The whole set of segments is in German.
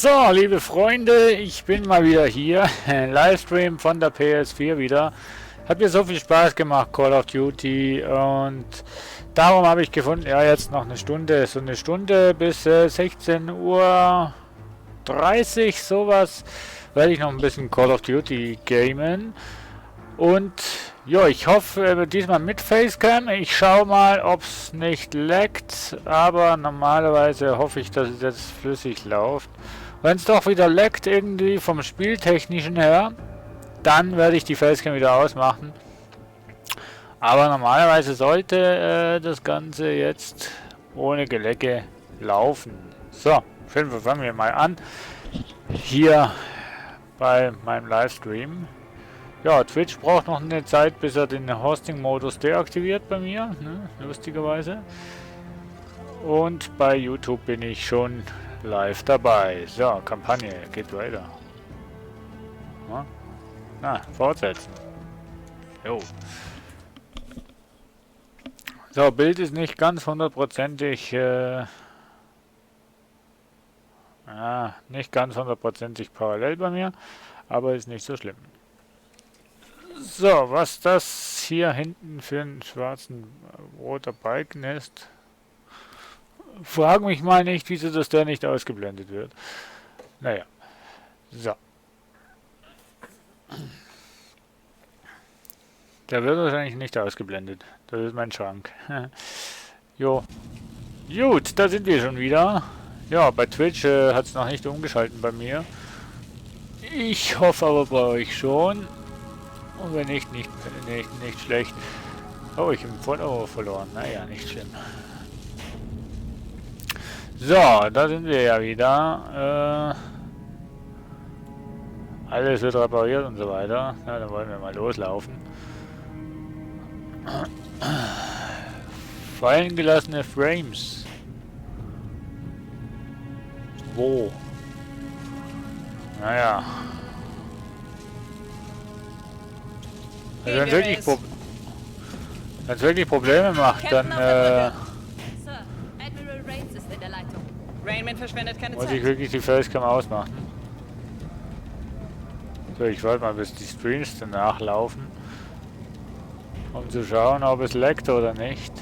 So, liebe Freunde, ich bin mal wieder hier. Livestream von der PS4 wieder. Hat mir so viel Spaß gemacht, Call of Duty. Und darum habe ich gefunden, ja, jetzt noch eine Stunde. So eine Stunde bis 16 Uhr 30, sowas, werde ich noch ein bisschen Call of Duty gamen. Und ja, ich hoffe diesmal mit Facecam. Ich schaue mal, ob es nicht laggt. Aber normalerweise hoffe ich, dass es jetzt flüssig läuft. Wenn es doch wieder laggt irgendwie vom Spieltechnischen her, dann werde ich die Facecam wieder ausmachen. Aber normalerweise sollte das Ganze jetzt ohne Gelecke laufen. So, fangen wir mal an. Hier bei meinem Livestream. Ja, Twitch braucht noch eine Zeit, bis er den Hosting-Modus deaktiviert bei mir, ne, lustigerweise. Und bei YouTube bin ich schon live dabei. So, Kampagne, geht weiter. Ja? Na, fortsetzen. Jo. So, Bild ist nicht ganz hundertprozentig, nicht ganz hundertprozentig parallel bei mir, aber ist nicht so schlimm. So, was das hier hinten für einen schwarzen roter Balken ist, frag mich mal nicht, wieso das der nicht ausgeblendet wird. Naja, so. Der wird wahrscheinlich nicht ausgeblendet. Das ist mein Schrank. Jo. Gut, da sind wir schon wieder. Ja, bei Twitch hat es noch nicht umgeschalten bei mir. Ich hoffe aber bei euch schon. Und wenn nicht, nicht schlecht. Oh, ich habe einen Follower verloren. Naja, nicht schlimm. So, da sind wir ja wieder. Alles wird repariert und so weiter. Na, dann wollen wir mal loslaufen. Fallen gelassene Frames. Wo? Naja. Also wenn es wirklich Probleme macht, dann Sir, Admiral Rains ist in der Leitung. Rainman verschwendet keine muss Zeit. ich wirklich die Facecam ausmachen. So, ich warte mal, bis die Streams danach laufen, um zu schauen, ob es leckt oder nicht.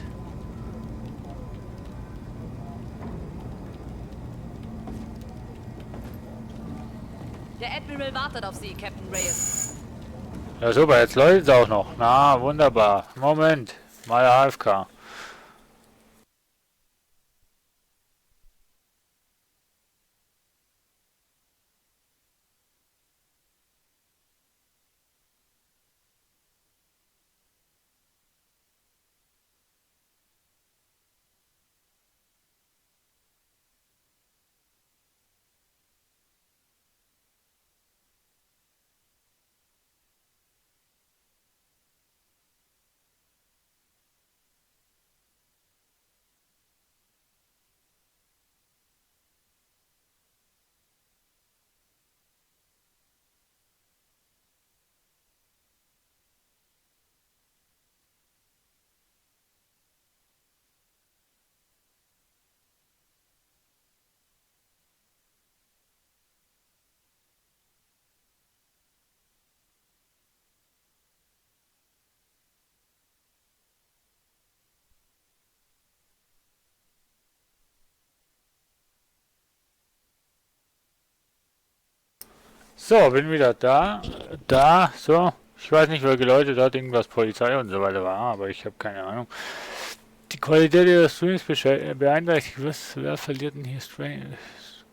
Der Admiral wartet auf Sie, Captain Reyes. Ja super, jetzt läuft es auch noch. Na, wunderbar. Moment, mal AFK. So, bin wieder da. So. Ich weiß nicht, welche Leute dort irgendwas Polizei und so weiter war, aber ich habe keine Ahnung. Die Qualität ihrer Streams beeinträchtigt. Wer verliert denn hier Streams?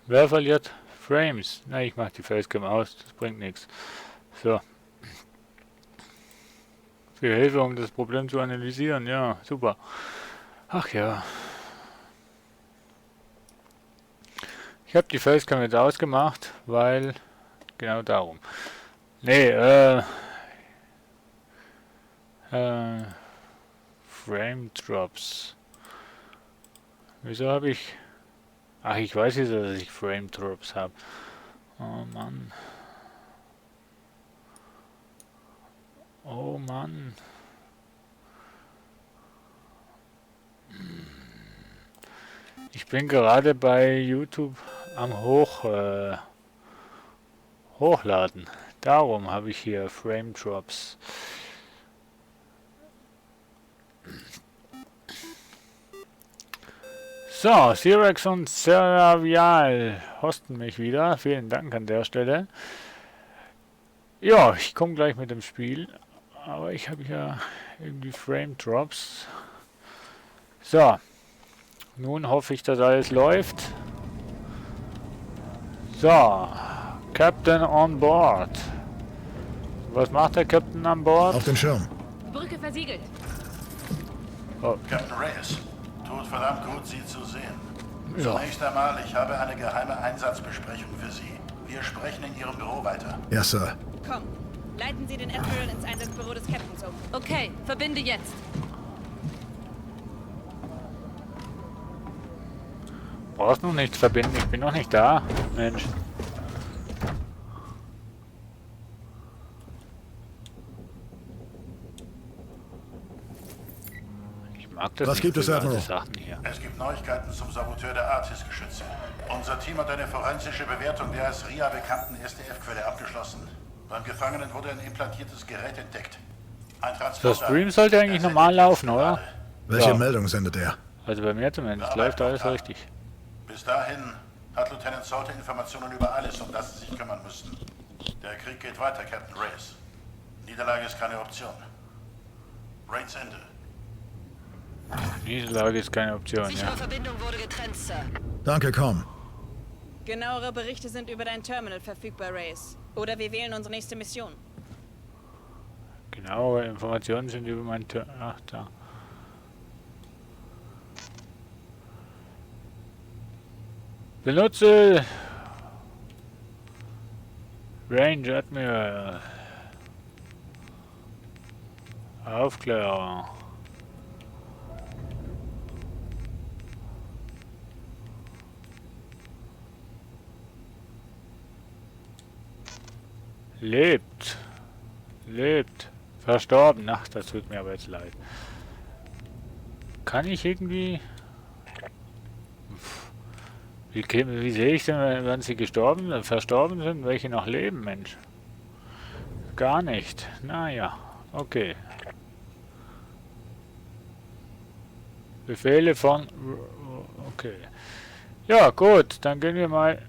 Wer verliert Frames? Na, ich mache die Facecam aus, das bringt nichts. So. Für Hilfe, um das Problem zu analysieren. Ja, super. Ach ja. Ich habe die Facecam jetzt ausgemacht, weil... Genau darum. Nee, Frame Drops. Wieso habe ich... Ach, ich weiß jetzt, dass ich Frame Drops habe. Oh Mann. Oh Mann. Ich bin gerade bei YouTube am Hochladen. Darum habe ich hier Frame Drops. So, Sirex und Seravial hosten mich wieder. Vielen Dank an der Stelle. Ja, ich komme gleich mit dem Spiel. Aber ich habe ja irgendwie Frame Drops. So. Nun hoffe ich, dass alles läuft. So. Captain on board. Was macht der Captain an Bord? Auf den Schirm. Brücke versiegelt. Oh, Captain Reyes, tut verdammt gut, Sie zu sehen. ja. Zunächst einmal, ich habe eine geheime Einsatzbesprechung für Sie. Wir sprechen in Ihrem Büro weiter. Ja, Sir. Komm, leiten Sie den Admiral ins Einsatzbüro des Captains um. Okay, verbinde jetzt. Brauchst noch nichts verbinden, ich bin noch nicht da. Mensch. Ich mag das Was nicht, gibt es, private Admiral? Sachen hier. Es gibt Neuigkeiten zum Saboteur der Artis-Geschütze. Unser Team hat eine forensische Bewertung der als RIA bekannten SDF-Quelle abgeschlossen. Beim Gefangenen wurde ein implantiertes Gerät entdeckt. Ein Der Transporter. Stream sollte eigentlich normal laufen, oder? Welche Ja. Meldung sendet er? Also bei mir zumindest läuft alles richtig. Bis dahin hat Lieutenant Salter Informationen über alles, um das Sie sich kümmern müssen. Der Krieg geht weiter, Captain Reyes. Niederlage ist keine Option. Raids Ende. Niederlage ist keine Option, ja. Verbindung wurde getrennt, Sir. Danke, komm. Genauere Berichte sind über dein Terminal verfügbar, Reyes. Oder wir wählen unsere nächste Mission. Genauere Informationen sind über mein Ach, da. Benutze Range Admiral. Aufklärung. Lebt. Lebt. Verstorben. Ach, das tut mir aber jetzt leid. Kann ich irgendwie... Wie sehe ich denn, wenn sie verstorben sind, welche noch leben, Mensch? Gar nicht. Naja, okay. Befehle von... Okay. Ja, gut, dann gehen wir mal...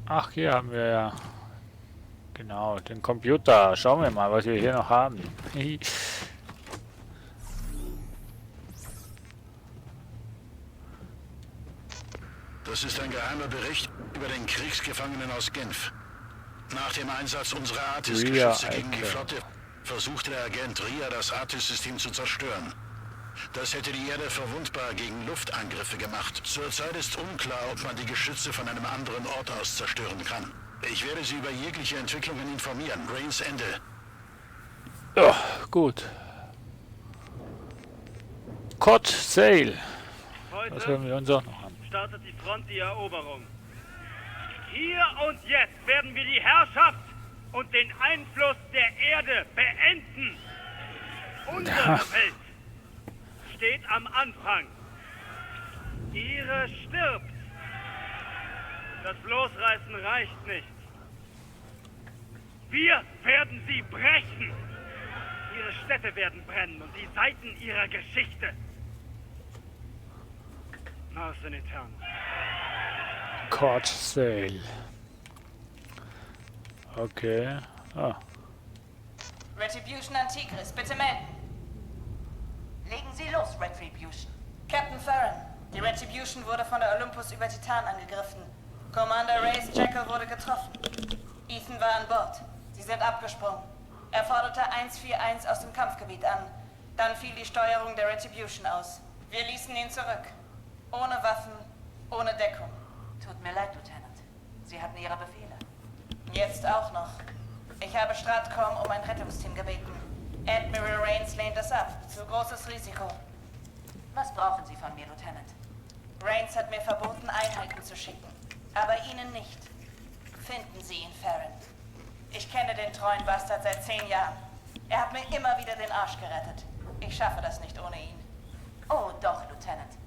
Ach, hier haben wir ja... Genau, den Computer. Schauen wir mal, was wir hier noch haben. Das ist ein geheimer Bericht über den Kriegsgefangenen aus Genf. Nach dem Einsatz unserer Artis-Geschütze gegen die Flotte versuchte der Agent Ria, das Artis-System zu zerstören. Das hätte die Erde verwundbar gegen Luftangriffe gemacht. Zurzeit ist unklar, ob man die Geschütze von einem anderen Ort aus zerstören kann. Ich werde Sie über jegliche Entwicklungen informieren. Raids Ende. Ja, gut. Cod Sail. Was hören wir uns auch noch an? Startet die Front die Eroberung. Hier und jetzt werden wir die Herrschaft und den Einfluss der Erde beenden. Unsere Welt steht am Anfang. Ihre stirbt. Das Losreißen reicht nicht. Wir werden sie brechen. Ihre Städte werden brennen und die Seiten ihrer Geschichte. Mars in Eternum. Cod Sail. Okay. Ah. Retribution an Tigris, bitte melden. Legen Sie los, Retribution. Captain Farron, die Retribution wurde von der Olympus über Titan angegriffen. Commander Reyes Jackal wurde getroffen. Ethan war an Bord. Sie sind abgesprungen. Er forderte 141 aus dem Kampfgebiet an. Dann fiel die Steuerung der Retribution aus. Wir ließen ihn zurück. Ohne Waffen, ohne Deckung. Tut mir leid, Lieutenant. Sie hatten Ihre Befehle. Jetzt auch noch. Ich habe Stratcom um ein Rettungsteam gebeten. Admiral Rains lehnt es ab. Zu großes Risiko. Was brauchen Sie von mir, Lieutenant? Rains hat mir verboten, Einheiten zu schicken. Aber Ihnen nicht. Finden Sie ihn, Farron. Ich kenne den treuen Bastard seit 10 Jahren. Er hat mir immer wieder den Arsch gerettet. Ich schaffe das nicht ohne ihn. Oh, doch, Lieutenant.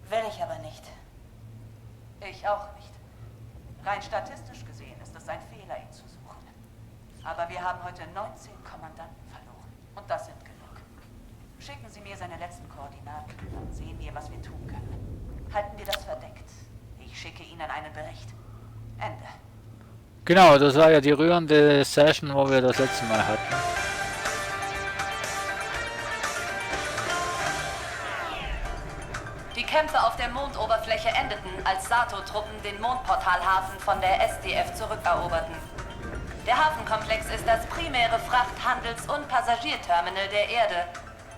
Will ich aber nicht. Ich auch nicht. Rein statistisch gesehen ist es ein Fehler, ihn zu suchen. Aber wir haben heute 19 Kommandanten verloren. Und das sind genug. Schicken Sie mir seine letzten Koordinaten, dann sehen wir, was wir tun können. Halten wir das verdeckt. Ich schicke Ihnen einen Bericht. Ende. Genau, das war ja die rührende Session, wo wir das letzte Mal hatten. Die Kämpfe auf der Mondoberfläche endeten, als Sato-Truppen den Mondportalhafen von der SDF zurückeroberten. Der Hafenkomplex ist das primäre Fracht-, Handels- und Passagierterminal der Erde.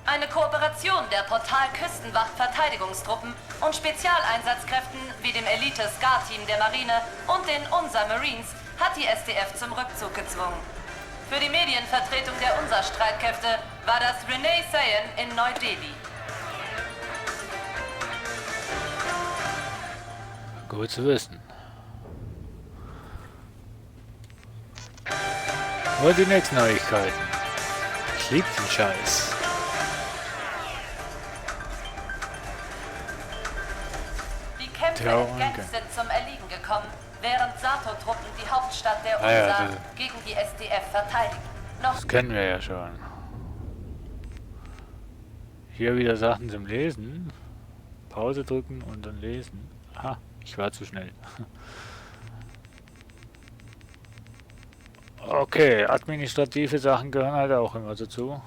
Eine Kooperation der Portal-Küstenwacht-Verteidigungstruppen und Spezialeinsatzkräften wie dem Elite-Scar-Team der Marine und den UNSA-Marines hat die SDF zum Rückzug gezwungen. Für die Medienvertretung der UNSA-Streitkräfte war das Renee Sayan in Neu-Delhi. Gut zu wissen. Und die nächsten Neuigkeiten. Ich lieb den Scheiß. Die Kämpfe in Genf sind zum Erliegen gekommen, während Sato-Truppen die Hauptstadt der UNSA gegen die SDF verteidigen. Das kennen wir ja schon. Hier wieder Sachen zum Lesen. Pause drücken und dann lesen. Aha, ich war zu schnell. Okay, administrative Sachen gehören halt auch immer dazu.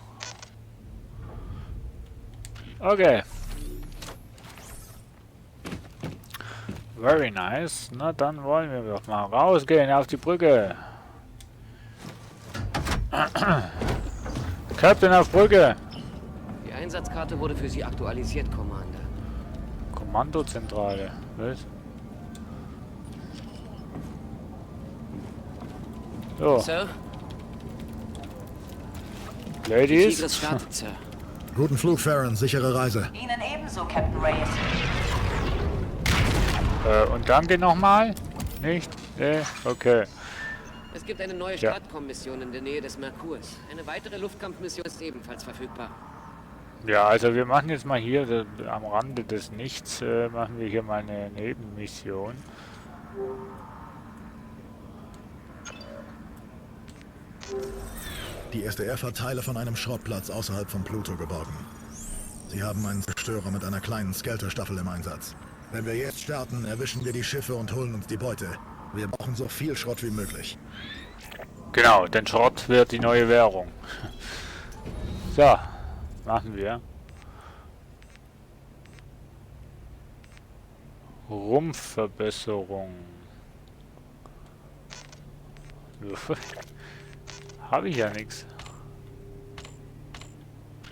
Okay. Very nice. Na, dann wollen wir doch mal rausgehen auf die Brücke. Captain auf Brücke. Die Einsatzkarte wurde für Sie aktualisiert, Commander. Kommandozentrale. Was? So. Sir? Ladies. Tigris startet, Sir. Guten Flug, Farron. Sichere Reise. Ihnen ebenso, Captain Reyes. Und danke nochmal. Nicht? Okay. Es gibt eine neue Stratcom-Mission in der Nähe des Merkurs. Eine weitere Luftkampfmission ist ebenfalls verfügbar. Ja, also wir machen jetzt mal hier am Rande des Nichts, machen wir hier mal eine Nebenmission. Die SDF hat Teile von einem Schrottplatz außerhalb von Pluto geborgen. Sie haben einen Zerstörer mit einer kleinen Skelter-Staffel im Einsatz. Wenn wir jetzt starten, erwischen wir die Schiffe und holen uns die Beute. Wir brauchen so viel Schrott wie möglich. Genau, denn Schrott wird die neue Währung. So, machen wir. Rumpfverbesserung. Habe ich ja nichts.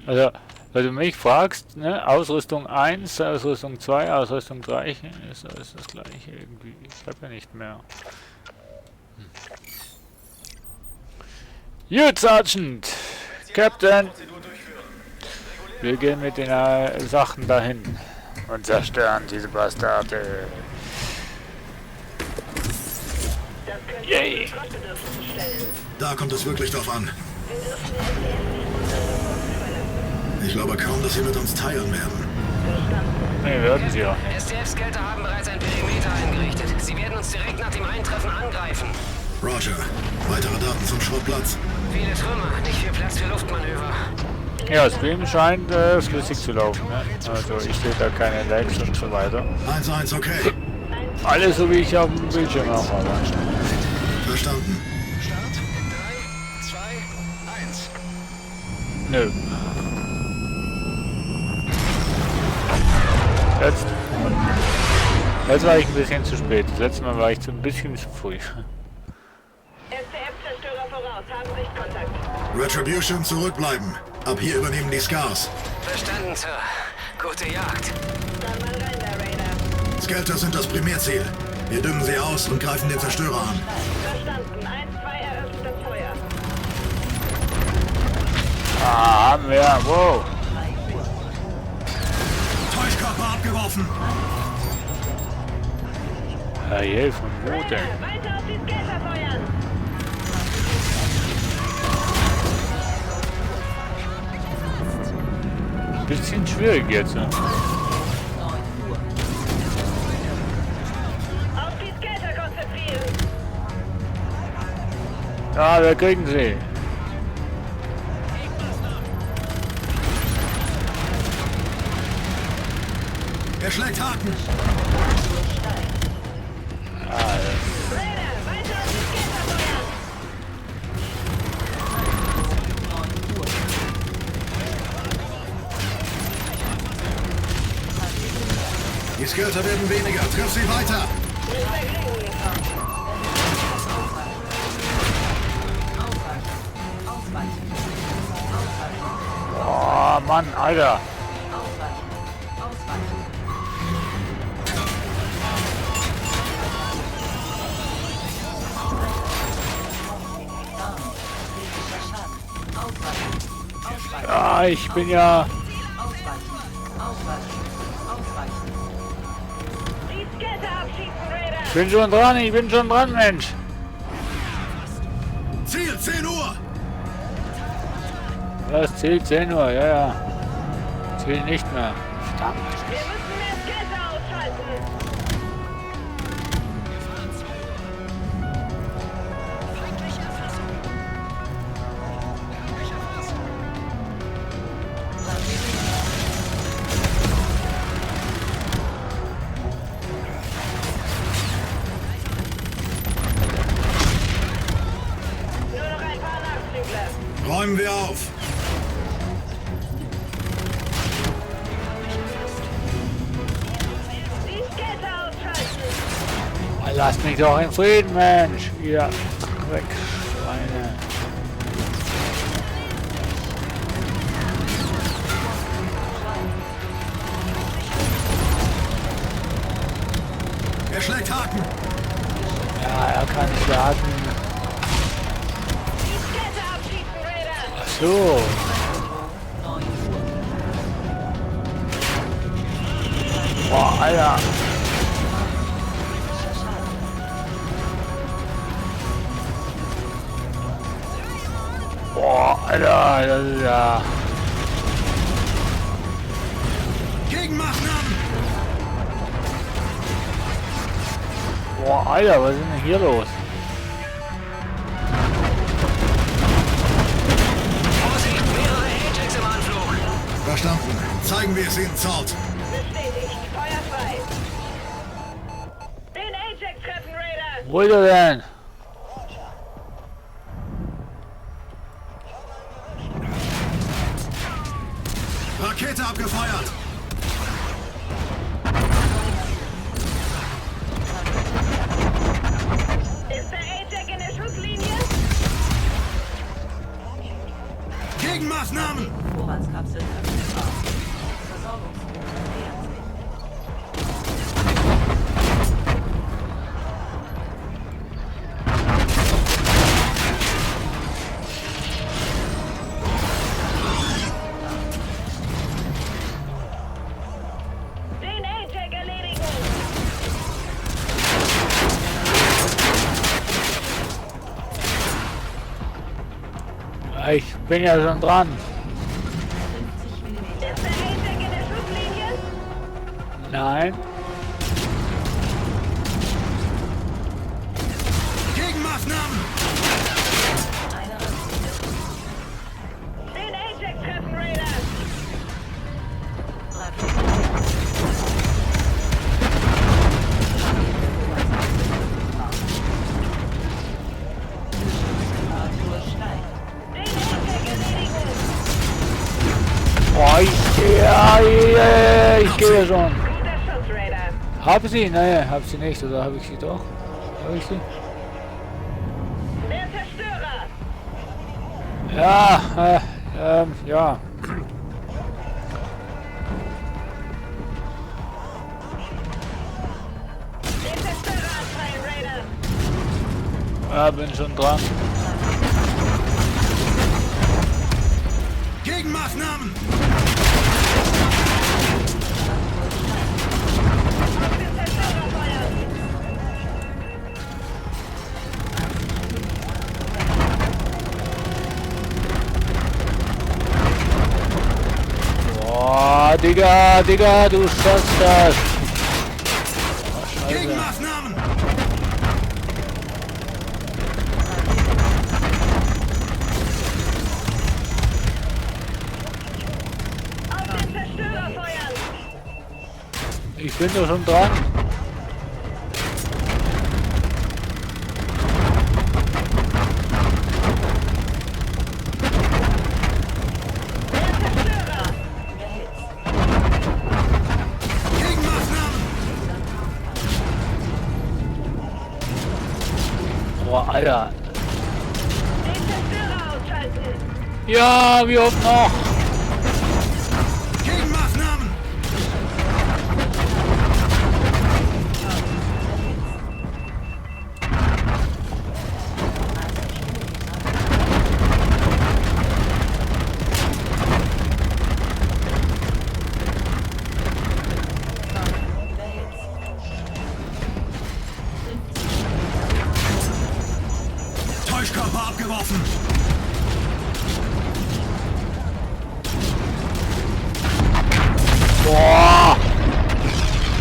Also, wenn du mich fragst, ne, Ausrüstung 1, Ausrüstung 2, Ausrüstung 3 ist alles das gleiche irgendwie. Ich habe ja nicht mehr. Gut, Sergeant! Captain! Wir gehen mit den Sachen dahin und zerstören diese Bastarde. Yay! Da kommt es wirklich drauf an. Ich glaube kaum, dass sie mit uns teilen werden. Ne, werden sie auch nicht. SDF-Skelter haben bereits ein Perimeter eingerichtet. Sie werden uns direkt nach dem Eintreffen angreifen. Roger. Weitere Daten zum Schrottplatz. Viele Trümmer, nicht viel Platz für Luftmanöver. Ja, Stream scheint flüssig zu laufen. Ne? Also ich sehe da keine Lags und so weiter. 1-1, okay. Alles so wie ich auf dem Bildschirm auch habe. Verstanden. Start in 3, 2, 1. Nö. Jetzt war ich ein bisschen zu spät. Das letzte Mal war ich ein bisschen zu früh. SDF-Zerstörer voraus, haben Sichtkontakt. Retribution zurückbleiben. Ab hier übernehmen die Scars. Verstanden, Sir. Gute Jagd. Dann mal rein, der Raider. Skelter sind das Primärziel. Wir düngen sie aus und greifen den Zerstörer an. Verstanden. 1-2 eröffnet das Feuer. Ah, haben wir. Wow. Täuschkörper abgeworfen. Herrje, von wo denn? Weiter auf die Skelter feuern. Bisschen schwierig jetzt. Ne? Ja, wir kriegen sie. Er schlägt Haken. Die Skirter werden weniger. Triff sie weiter. Oh Mann, Alter. Ja, ich bin ja... Ich bin schon dran, Mensch. Ziel, 10 Uhr. Das zählt 10 Uhr, ja, ja. Zählt nicht mehr. Verdammt. Wir müssen mehr Skelter ausschalten. Nur noch ein paar Nachzügler. Räumen wir auf. Die Skelter ausschalten. Lasst mich doch in Frieden, Mensch. Ihr Dreckschweine. Er schlägt Haken. Ja, er kann schlagen. Die Skelter abschießen, Raider. Ach so. Boah, Alter. Boah, Alter, das ist ja... Gegenmaßnahmen. Boah, Alter, was ist denn hier los? Vorsicht, mehrere Ajax im Anflug. Verstanden. Zeigen wir es ihnen, Salt. Bestätigt. Feuer frei. Den Ajax treffen, Raider. Wo ist er denn? Rakete abgefeuert. Ist der Ajax in der Schusslinie? Gegenmaßnahmen. Vorratskapsel verfügbar. Versorgungsroute nähert sich. Den Ajax erledigen. Ich bin ja schon dran. Ist der Ajax in der Schusslinie? Nein. Gegenmaßnahmen. Den Ajax treffen, Raider. Den Ajax erledigen. Boah, ich gehe schon. Guter Schuss, Raider. Hab sie? Nein, hab sie nicht. Oder habe ich sie doch? Habe ich sie? Der Zerstörer. Ja, ja. Den Zerstörer anfallen, Raider. Ja, bin schon dran. Gegenmaßnahmen. Auf den Zerstörer feuern. Boah, Digga, du schaffst das. Oh, Scheiße. Gegenmaßnahmen. Ich bin doch schon dran. Boah, Alter. Ja, wie oft noch? Gegenmaßnahmen! Täuschkörper abgeworfen! Boah!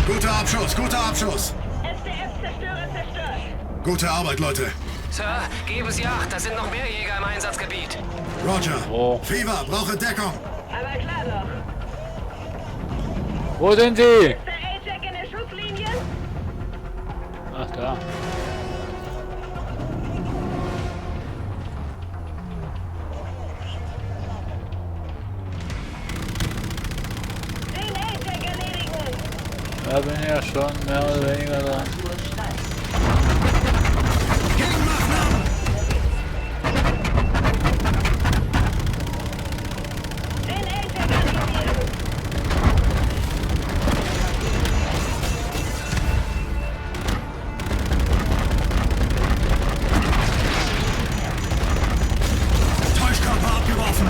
Guter Abschuss, guter Abschuss! SDF-Zerstörer zerstört. Gute Arbeit, Leute. Sir, geben Sie Acht, da sind noch mehr Jäger im Einsatzgebiet. Roger. Oh. Fever, brauche Deckung. Aber klar doch. Wo sind sie? Ist der A-Jack in der Schusslinie? Ach, da. Den A-Jack erledigen. Da bin ich ja schon mehr oder weniger dran. Gegenmaßnahmen! Den A-Jack anvisieren. Täuschkörper abgeworfen!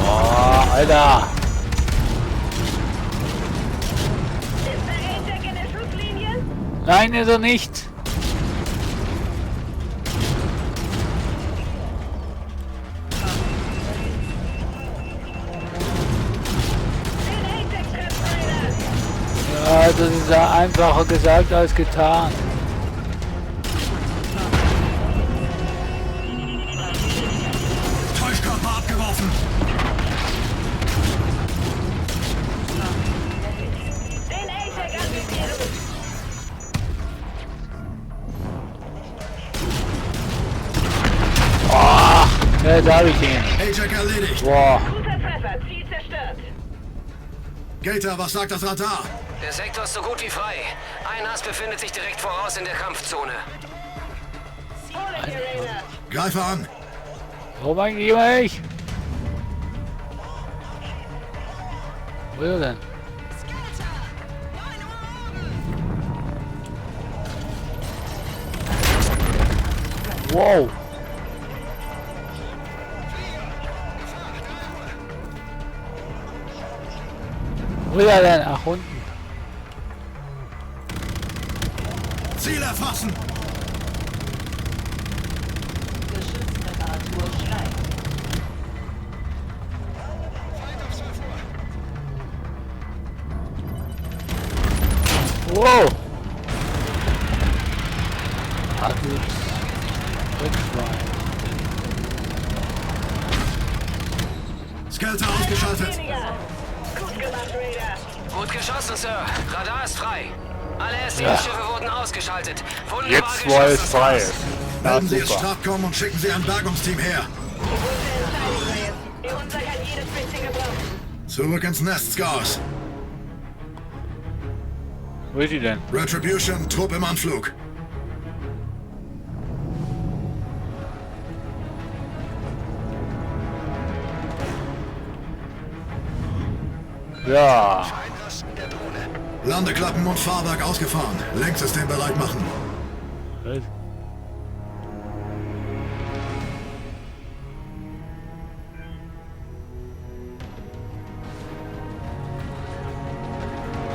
Boah, Alter. Ist der A-Jack in der Schusslinie? Nein, ist er nicht. Den A-Jack trifft einer. Ja, das ist ja einfacher gesagt als getan. Täuschkörper abgeworfen! Den A-Jack anvisieren. Ja, da habe ich ihn. A-Jack erledigt. Boah. Guter Treffer, Ziel zerstört. Gator, was sagt das Radar? Der Sektor ist so gut wie frei. Ein Ass befindet sich direkt voraus in der Kampfzone. Hol ihn, Rainer. Greife an. Warum eigentlich immer ich? Wo ist er denn? Wow. Wo ist er denn? Ach, unten. Ziel erfassen. Geschütztemperatur steigt. Wow. Ach, gut. Rückschwein. Skelter ausgeschaltet. Weniger. Gut gemacht, Raider. Gut geschossen, Sir. Radar ist frei. Alle SDF-Schiffe wurden ausgeschaltet. Wunderbar Jetzt, wo es geschossen, frei Stars. ist. Na, Melden Sie es super. Stratcom und schicken Sie ein Bergungsteam her. Gute Entscheidung, Reyes. Ihr Unser kann jedes bisschen gebrauchen. Zurück ins Nest, Scars. Wo ist sie denn? Retribution, Trupp im Anflug. Ja. Landeklappen und Fahrwerk ausgefahren. Lenksystem bereit machen. Was?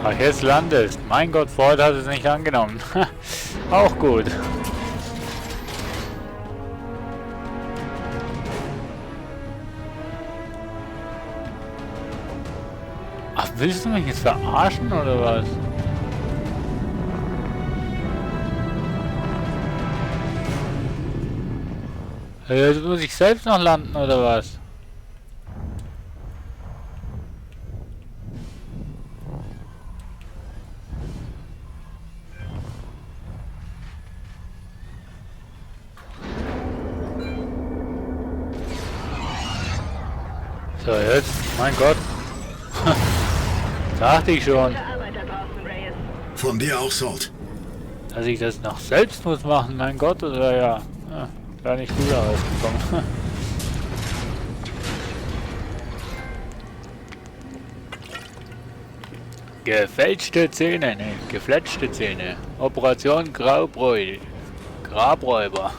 Ach, jetzt landest. Mein Gott, Ford hat es nicht angenommen. Auch gut. Ach, willst du mich jetzt verarschen oder was? Jetzt muss ich selbst noch landen, oder was? So, jetzt, mein Gott. Dachte ich schon. Von dir auch, Salt. Dass ich das noch selbst muss machen, mein Gott, oder ja. Gar nicht gut rausgekommen. Gefälschte Zähne, ne, gefletschte Zähne. Operation Graubräu. Grabräuber.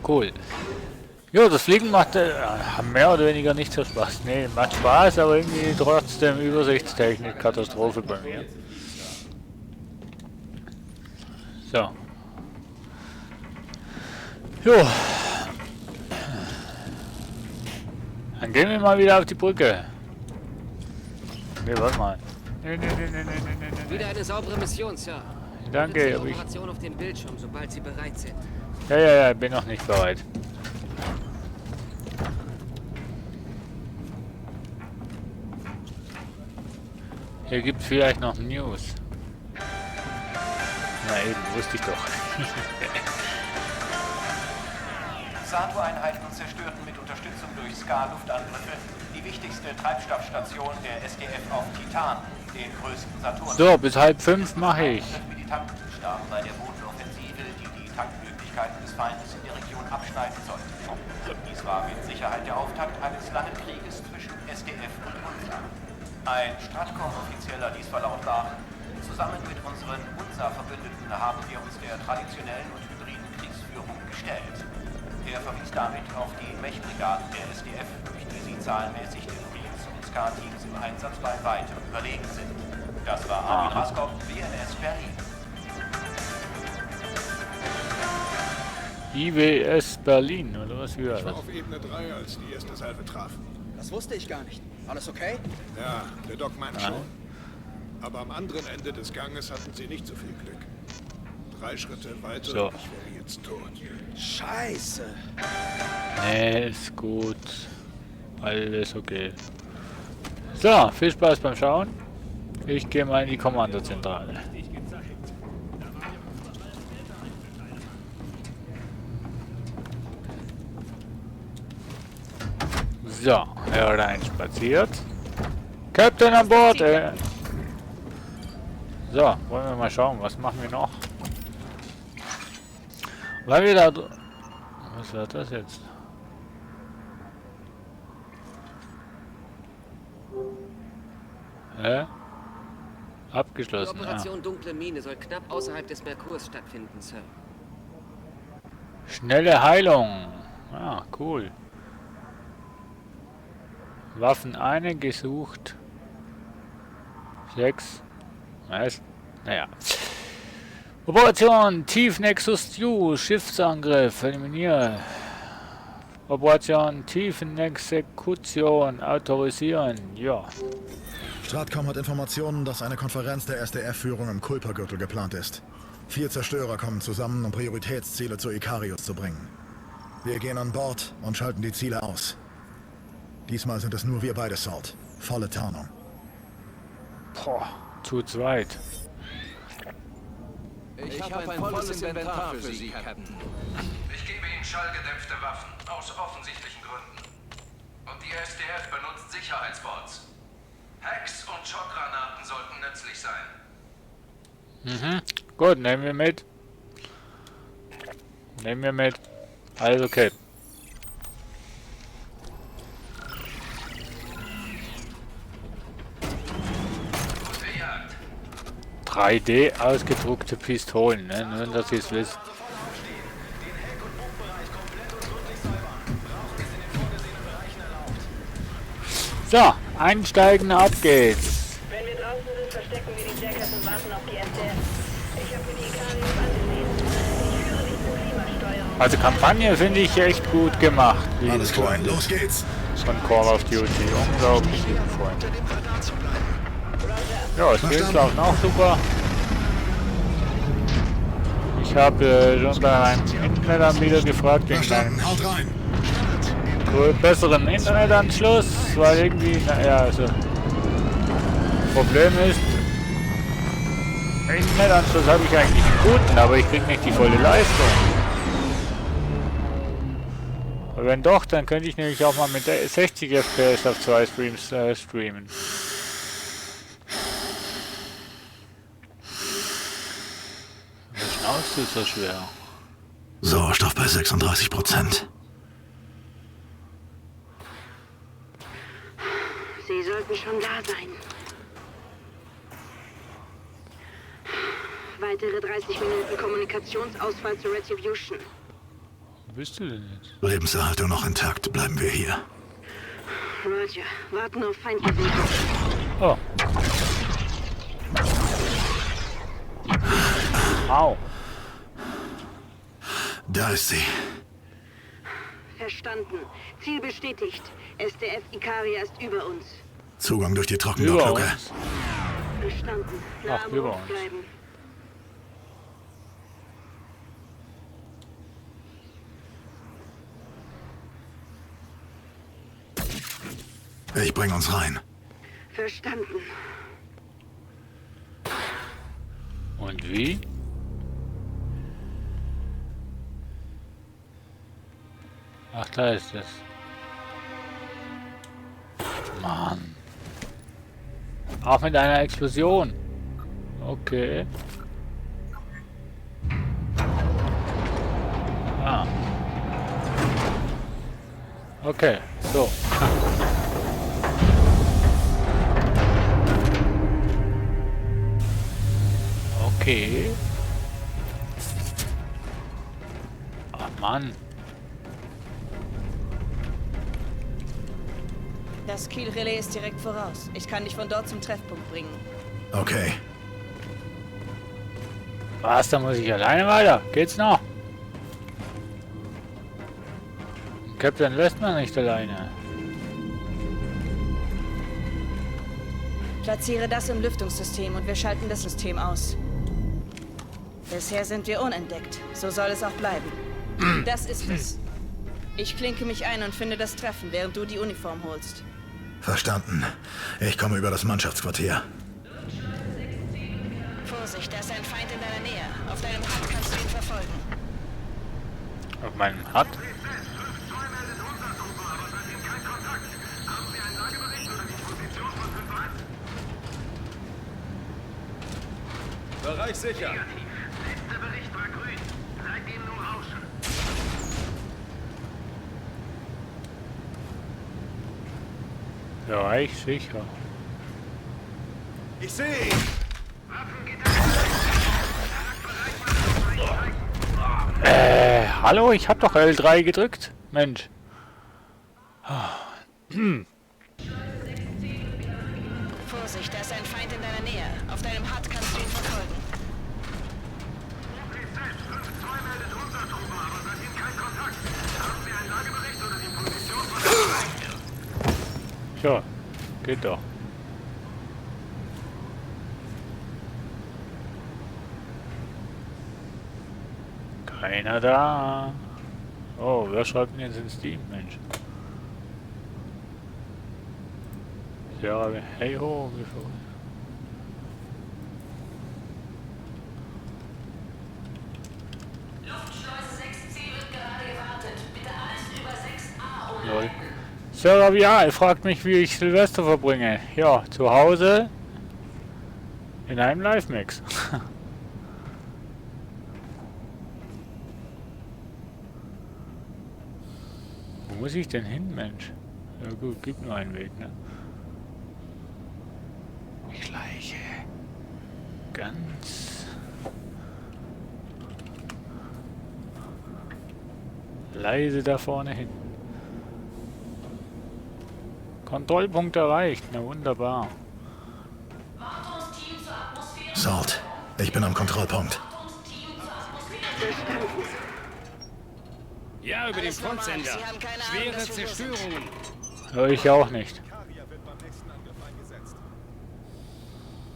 Cool. Ja, das Fliegen macht mehr oder weniger nicht so Spaß. Ne, macht Spaß, aber irgendwie trotzdem Übersichtstechnik Katastrophe bei mir. So. Jo. Dann gehen wir mal wieder auf die Brücke. Ne, warte mal. Nee. Wieder eine saubere Mission, Sir. Danke, aber Operation auf dem Bildschirm, sobald Sie bereit sind. Ja, bin noch nicht bereit. Hier gibt es vielleicht noch News. Na eben, wusste ich doch. SATO-Einheiten zerstörten mit Unterstützung durch SCAR-Luftangriffe die wichtigste Treibstoffstation der SDF auf Titan, den größten Saturn. So, bis 4:30 mache ich. Militanten starben bei der Bodenoffensive, die die Tankmöglichkeiten des Feindes in der Region abschneiden sollte. Dies war mit Sicherheit der Auftakt eines langen Krieges zwischen SDF und UNSA. Ein Stratcom-Offizieller ließ verlautbaren: Zusammen mit unseren UNSA-Verbündeten haben wir uns der traditionellen und hybriden Kriegsführung gestellt. Er verwies damit auf die Mech-Brigaden der SDF, durch die sie zahlenmäßig den Marines und SCAR-Teams im Einsatz bei weitem überlegen sind. Das war Armin Raskop, WNS Berlin. IWS Berlin, oder was wir Ich war auf Ebene 3, als die erste Salve trafen. Das wusste ich gar nicht. Alles okay? Ja, der Doc meint schon. Aber am anderen Ende des Ganges hatten sie nicht so viel Glück. 3 Schritte weiter so. Und ich wäre jetzt tot. Scheiße. Nee, ist gut. Alles okay. So, viel Spaß beim Schauen. Ich gehe mal in die Kommandozentrale. So, herein spaziert. Captain an Bord, ey. So, wollen wir mal schauen, was machen wir noch? Weil wir da... Was war das jetzt? Hä? Abgeschlossen. Die Operation Dunkle Mine soll knapp außerhalb des Merkurs stattfinden, Sir. Schnelle Heilung. Ah, cool. Waffen eine gesucht. 6. Was? Naja. Operation Tief Nexus Q. Schiffsangriff. Eliminiere. Operation Tiefenexekution. Autorisieren. Ja. Stratcom hat Informationen, dass eine Konferenz der SDF-Führung im Kulpergürtel geplant ist. 4 Zerstörer kommen zusammen, um Prioritätsziele zu Ikarius zu bringen. Wir gehen an Bord und schalten die Ziele aus. Diesmal sind es nur wir beide, Salt. Volle Tarnung. Boah, zu zweit. Ich habe ein volles Inventar für Sie, Captain. Ich gebe Ihnen schallgedämpfte Waffen, aus offensichtlichen Gründen. Und die SDF benutzt Sicherheitsbots. Hacks und Schockgranaten sollten nützlich sein. Mhm. Gut, nehmen wir mit. Nehmen wir mit. Alles okay. Gute Jagd. 3D ausgedruckte Pistolen, ne? Nur, dass ihr es wisst. So, einsteigen, ab geht's. Wenn wir draußen sind, verstecken wir die Jackers und warten auf die SDF. Ich habe mir die Ikarius angesehen. Ich führe die Klimasteuerung. Also Kampagne finde ich echt gut gemacht. Alles klar, los geht's. Von Call of Duty. Unglaublich, liebe Freunde. Ja, es geht auch super. Ich Ich habe schon bei einem Internetanbieter gefragt, wegen einem besseren Internetanschluss, weil irgendwie, naja, also Problem ist, Internetanschluss habe ich eigentlich einen guten, aber ich kriege nicht die volle Leistung. Und wenn doch, dann könnte ich nämlich auch mal mit 60 FPS auf 2 Streams streamen. Was schnaufst du so schwer? Sauerstoff bei 36%. Sie sollten schon da sein. Weitere 30 Minuten Kommunikationsausfall zur Retribution. Wo bist du denn jetzt? Lebenserhaltung noch intakt, bleiben wir hier. Roger, warten auf Feindbewegung. Oh. Au. Da ist sie. Verstanden. Ziel bestätigt. SDF Ikaria ist über uns. Zugang durch die Trockendockluke. Verstanden. Nah am Hof bleiben. Ich bring uns rein. Verstanden. Und wie? Ach, da ist es. Mann. Auch mit einer Explosion. Okay. Ah. Okay, so. Okay. Ach Mann. Das Kiel-Relais ist direkt voraus. Ich kann dich von dort zum Treffpunkt bringen. Okay. Was, da muss ich alleine weiter? Geht's noch? Captain lässt man nicht alleine. Platziere das im Lüftungssystem und wir schalten das System aus. Bisher sind wir unentdeckt. So soll es auch bleiben. Das ist es. Ich klinke mich ein und finde das Treffen, während du die Uniform holst. Verstanden. Ich komme über das Mannschaftsquartier. Vorsicht, da ist ein Feind in deiner Nähe. Auf deinem Hut kannst du ihn verfolgen. Auf meinem Hut? Bereich sicher. Letzter Bericht war grün. Seitdem nur Rauschen. Bereich sicher. Ich sehe ihn. Hallo, ich hab doch L3 gedrückt. Mensch. Vorsicht, da ist ein Feind in deiner Nähe. Auf deinem Hut kannst du ihn verfolgen. So, geht doch. Keiner da. Oh, wer schreibt denn jetzt ins Team, Mensch? Ja, hey ho, wie viel? Luftschleuse 6C wird gerade gewartet. Bitte alles über 6A Lol. Server VR fragt mich, wie ich Silvester verbringe. Ja, zu Hause in einem Live-Mix. Wo muss ich denn hin, Mensch? Ja gut, gibt nur einen Weg, ne? Ich schleiche ganz leise da vorne hin. Kontrollpunkt erreicht, na wunderbar. Salt, ich bin am Kontrollpunkt. Ja, über den Frontsender. Schwere Zerstörungen. Ja, ich auch nicht.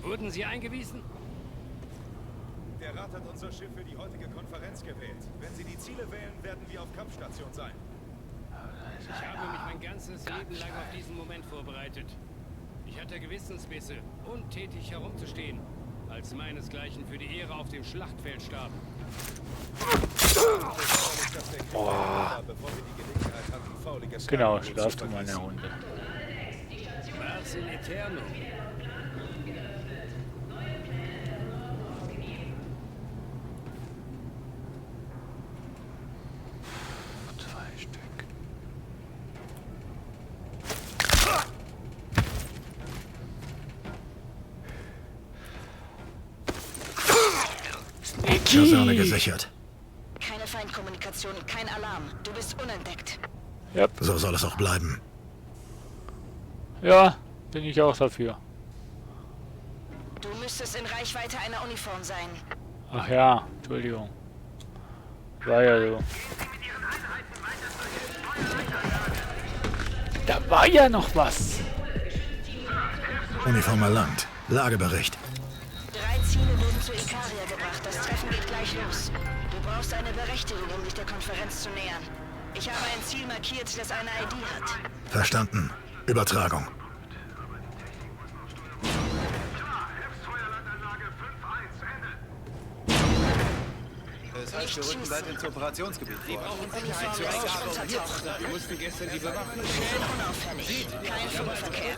Wurden Sie eingewiesen? Der Der Rat hat unser Schiff für die heutige Konferenz gewählt. Wenn Sie die Ziele wählen, werden wir auf Kampfstation sein. Ich habe mich mein ganzes Leben lang auf diesen Moment vorbereitet. Ich hatte Gewissensbisse, untätig herumzustehen, als meinesgleichen für die Ehre auf dem Schlachtfeld starben. Genau, schlafst du meine Hunde. Was in Eterno? Kaserne gesichert. Keine Feindkommunikation, kein Alarm. Du bist unentdeckt. Yep. So soll es auch bleiben. Ja, bin ich auch dafür. Du müsstest in Reichweite einer Uniform sein. Ach ja, Entschuldigung. War ja so. Da war ja noch was. Uniform erlangt. Lagebericht. 3 Ziele wurden zu Ikaria gebracht. Das Treffen geht gleich los. Du brauchst eine Berechtigung, um dich der Konferenz zu nähern. Ich habe ein Ziel markiert, das eine ID hat. Verstanden. Übertragung. Das heißt, wir rücken bald ins Operationsgebiet vor. Die brauchen Sicherheit zur Ausgabe und Hitze. Wir mussten gestern die Bewaffnung Unauffällig. Kein Funkverkehr.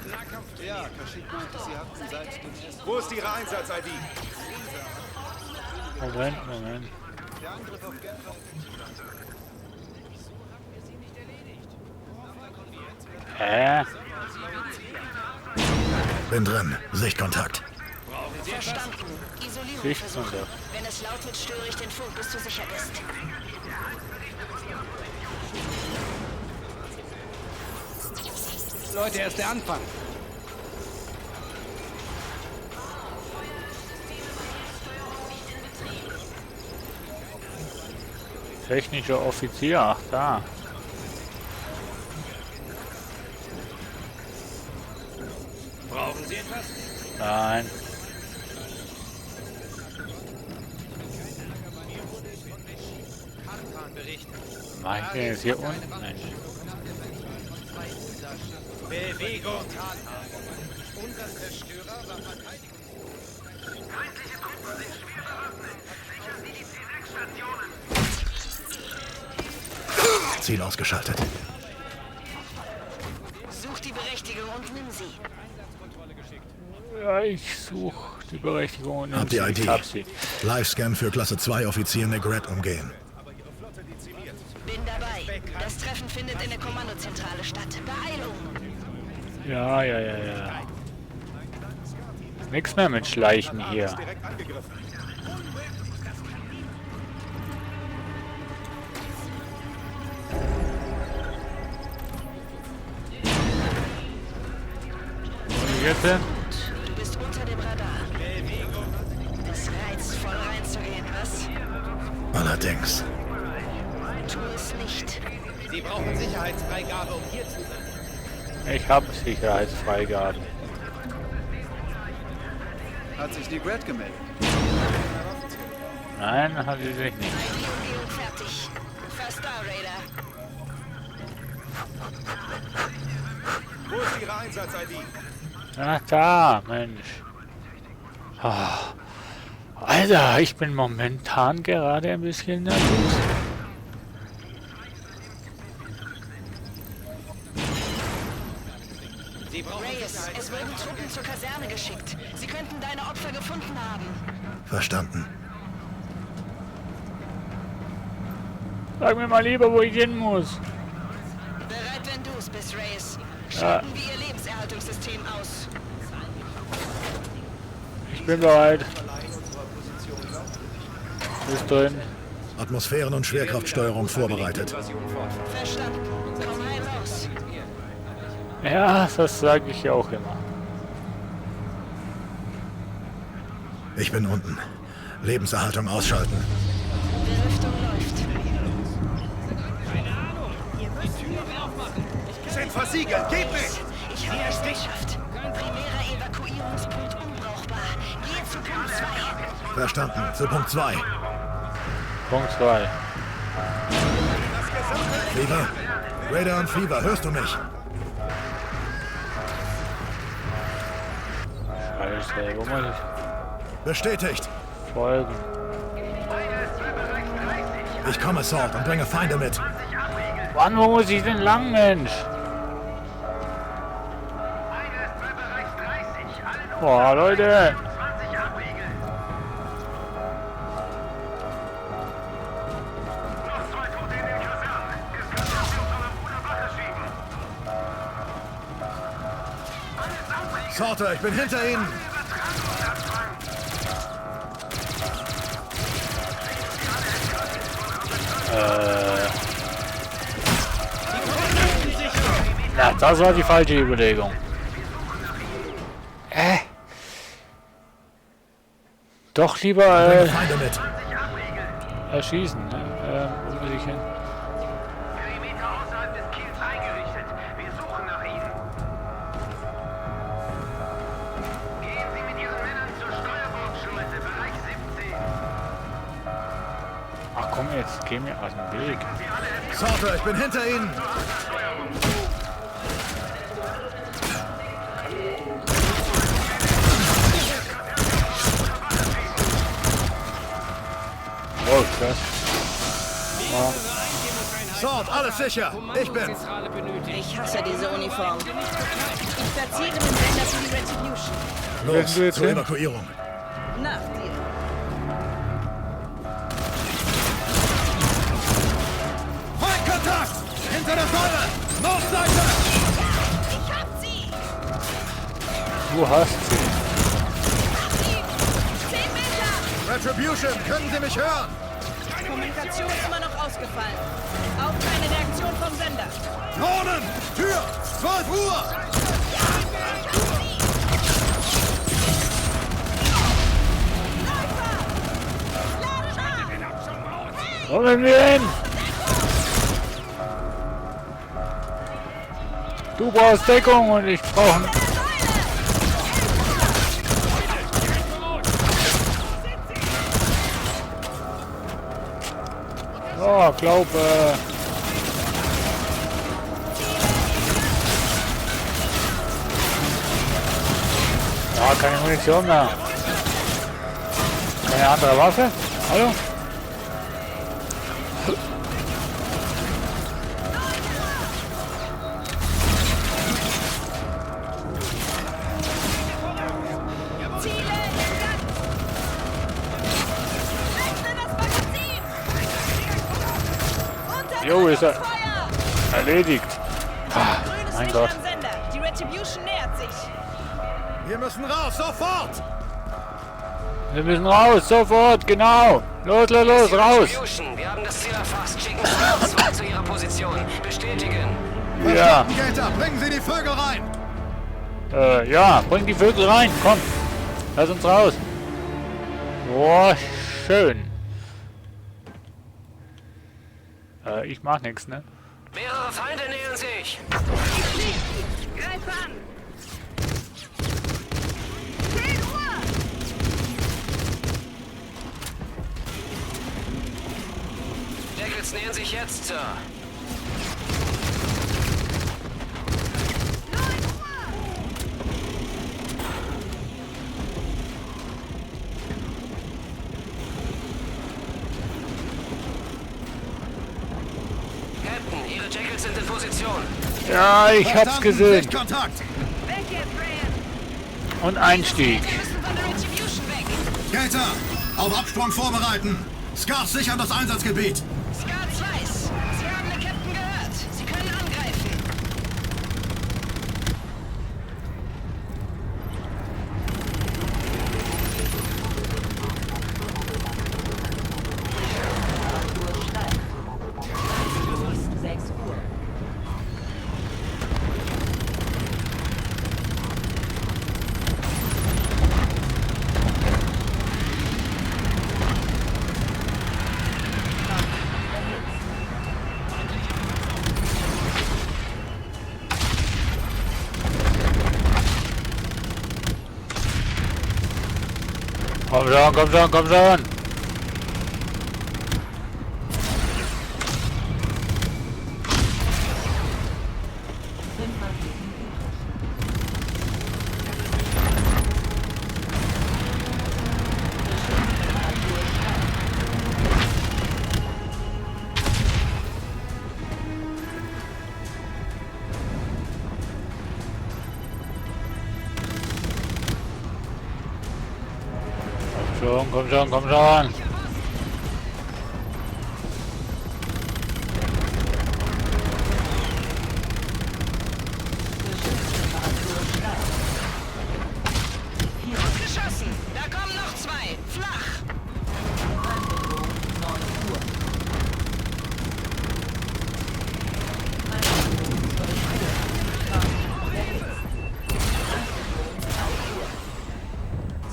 Ja, Kashyyyk meinte, sie hatten seit... Wo ist Ihre Einsatz-ID? Moment. Der Angriff auf Genf... Hä? Bin drin. Sichtkontakt. Verstanden. Isolierung Sichtkontakt. versuchen. Wenn es laut wird, störe ich den Funk, bis du sicher bist. Leute, erst der Anfang. Technischer Offizier, ach da. Brauchen Sie etwas? Nein. Mach ich denn jetzt hier unten? Nein. Bewegung! Unser Zerstörer war Verteidigung. Feindliche Truppen sind schwer bewaffnet. Sichern Sie die C6-Stationen. Ziel ausgeschaltet. Such die Berechtigung und nimm sie. Ja, ich suche die Berechtigung und Hab die ID. Ich hab sie. Live-Scan für Klasse 2 Offizier Negret umgehen. Bin dabei. Das Treffen findet in der Kommandozentrale statt. Beeilung! Ja. Nix mehr mit Schleichen hier. Jetzt? Du bist unter dem Radar. Es reizt, voll reinzugehen, was? Allerdings. Tu es nicht. Sie brauchen Sicherheitsfreigabe, um hier zu sein. Ich habe Sicherheitsfreigabe. Hat sich die Gret gemeldet? Nein, hat sie sich nicht. Umgehung fertig. First Star Raider. Wo ist Ihre Einsatz-ID? Ach da, Mensch. Ah. Alter, ich bin momentan gerade ein bisschen nervös. Reyes, es wurden Truppen zur Kaserne geschickt. Sie könnten deine Opfer gefunden haben. Verstanden. Sag mir mal lieber, wo ich hin muss. Bereit, wenn du es bist, Reyes. Schalten wir ihr Lebenserhaltungssystem aus. Ich bin bereit. Ist drin. Atmosphären- und Schwerkraftsteuerung vorbereitet. Verstanden. Komm heil raus. Ja, das sage ich ja auch immer. Ich bin unten. Lebenserhaltung ausschalten. Belüftung läuft. Sind versiegelt! Gib mich! Ich habe es geschafft. Primärer Evakuierungspunkt unbrauchbar. Jetzt Verstanden. Zu Punkt 2. Punkt 2. Fever? Raider und Fever, hörst du mich? Scheiße, wo muss ich? Bestätigt. Folgen. Ich komme, Salt, und bringe Feinde mit. Wann, wo muss ich denn lang, Mensch? Boah, Leute! Sorter, ich bin hinter Ihnen. Ja, das war die falsche Überlegung. Doch lieber Feinde mit. erschießen, ne? Wo muss ich hin? Perimeter außerhalb des Kiels eingerichtet. Wir suchen nach ihnen. Gehen Sie mit Ihren Männern zur Steuerbordschleuse, Bereich 17. Ach komm jetzt, geh mir aus dem Weg. Sorter, ich bin hinter Ihnen. Oh, krass. Sort, alles sicher. Ich bin. Ich hasse diese Uniform. Ich platziere den Sender für die Retribution. Los, zur Evakuierung. Nach dir. Feindkontakt! Hinter der Säule! Nordseite! Ich hab sie! Du hast sie. 10 Meter! Retribution, können Sie mich hören? Kommunikation immer noch ausgefallen. Auch keine Reaktion vom Sender. Drohnen! Tür! 12 Uhr! Wollen wir hin? Du brauchst Deckung und ich brauche... Oh, glaube... Ja, keine Munition mehr. Keine andere Waffe? Hallo? Jo, ist er erledigt. Ah, mein Gott. Die Retribution nähert sich. Wir müssen raus, sofort! Wir müssen raus, sofort, genau. Los, los, los, raus. Wir haben das Ziel erfasst. Schicken Sie Auswahl zu Ihrer Position. Bestätigen. Ja. Gator, bringen Sie die Vögel rein! Ja, bring die Vögel rein, komm. Lass uns raus. Boah, schön. Ich mach nichts, ne? Mehrere Feinde nähern sich. Greif an! 10 Uhr! Jackals nähern sich jetzt, Sir. 9 Uhr! Captain, Ihre Jackals sind in Position. Ja, ich hab's gesehen. Kontakt! Weg jetzt, Ryan! Und Einstieg. Wir müssen von der Retribution weg. Gator, auf Absprung vorbereiten! Scars sichern das Einsatzgebiet! Scars weiß. Sie haben den Captain gehört. Sie können angreifen. Komm schon, komm schon, komm schon! Komm schon, komm schon! Geschossen! Da kommen noch zwei! Flach!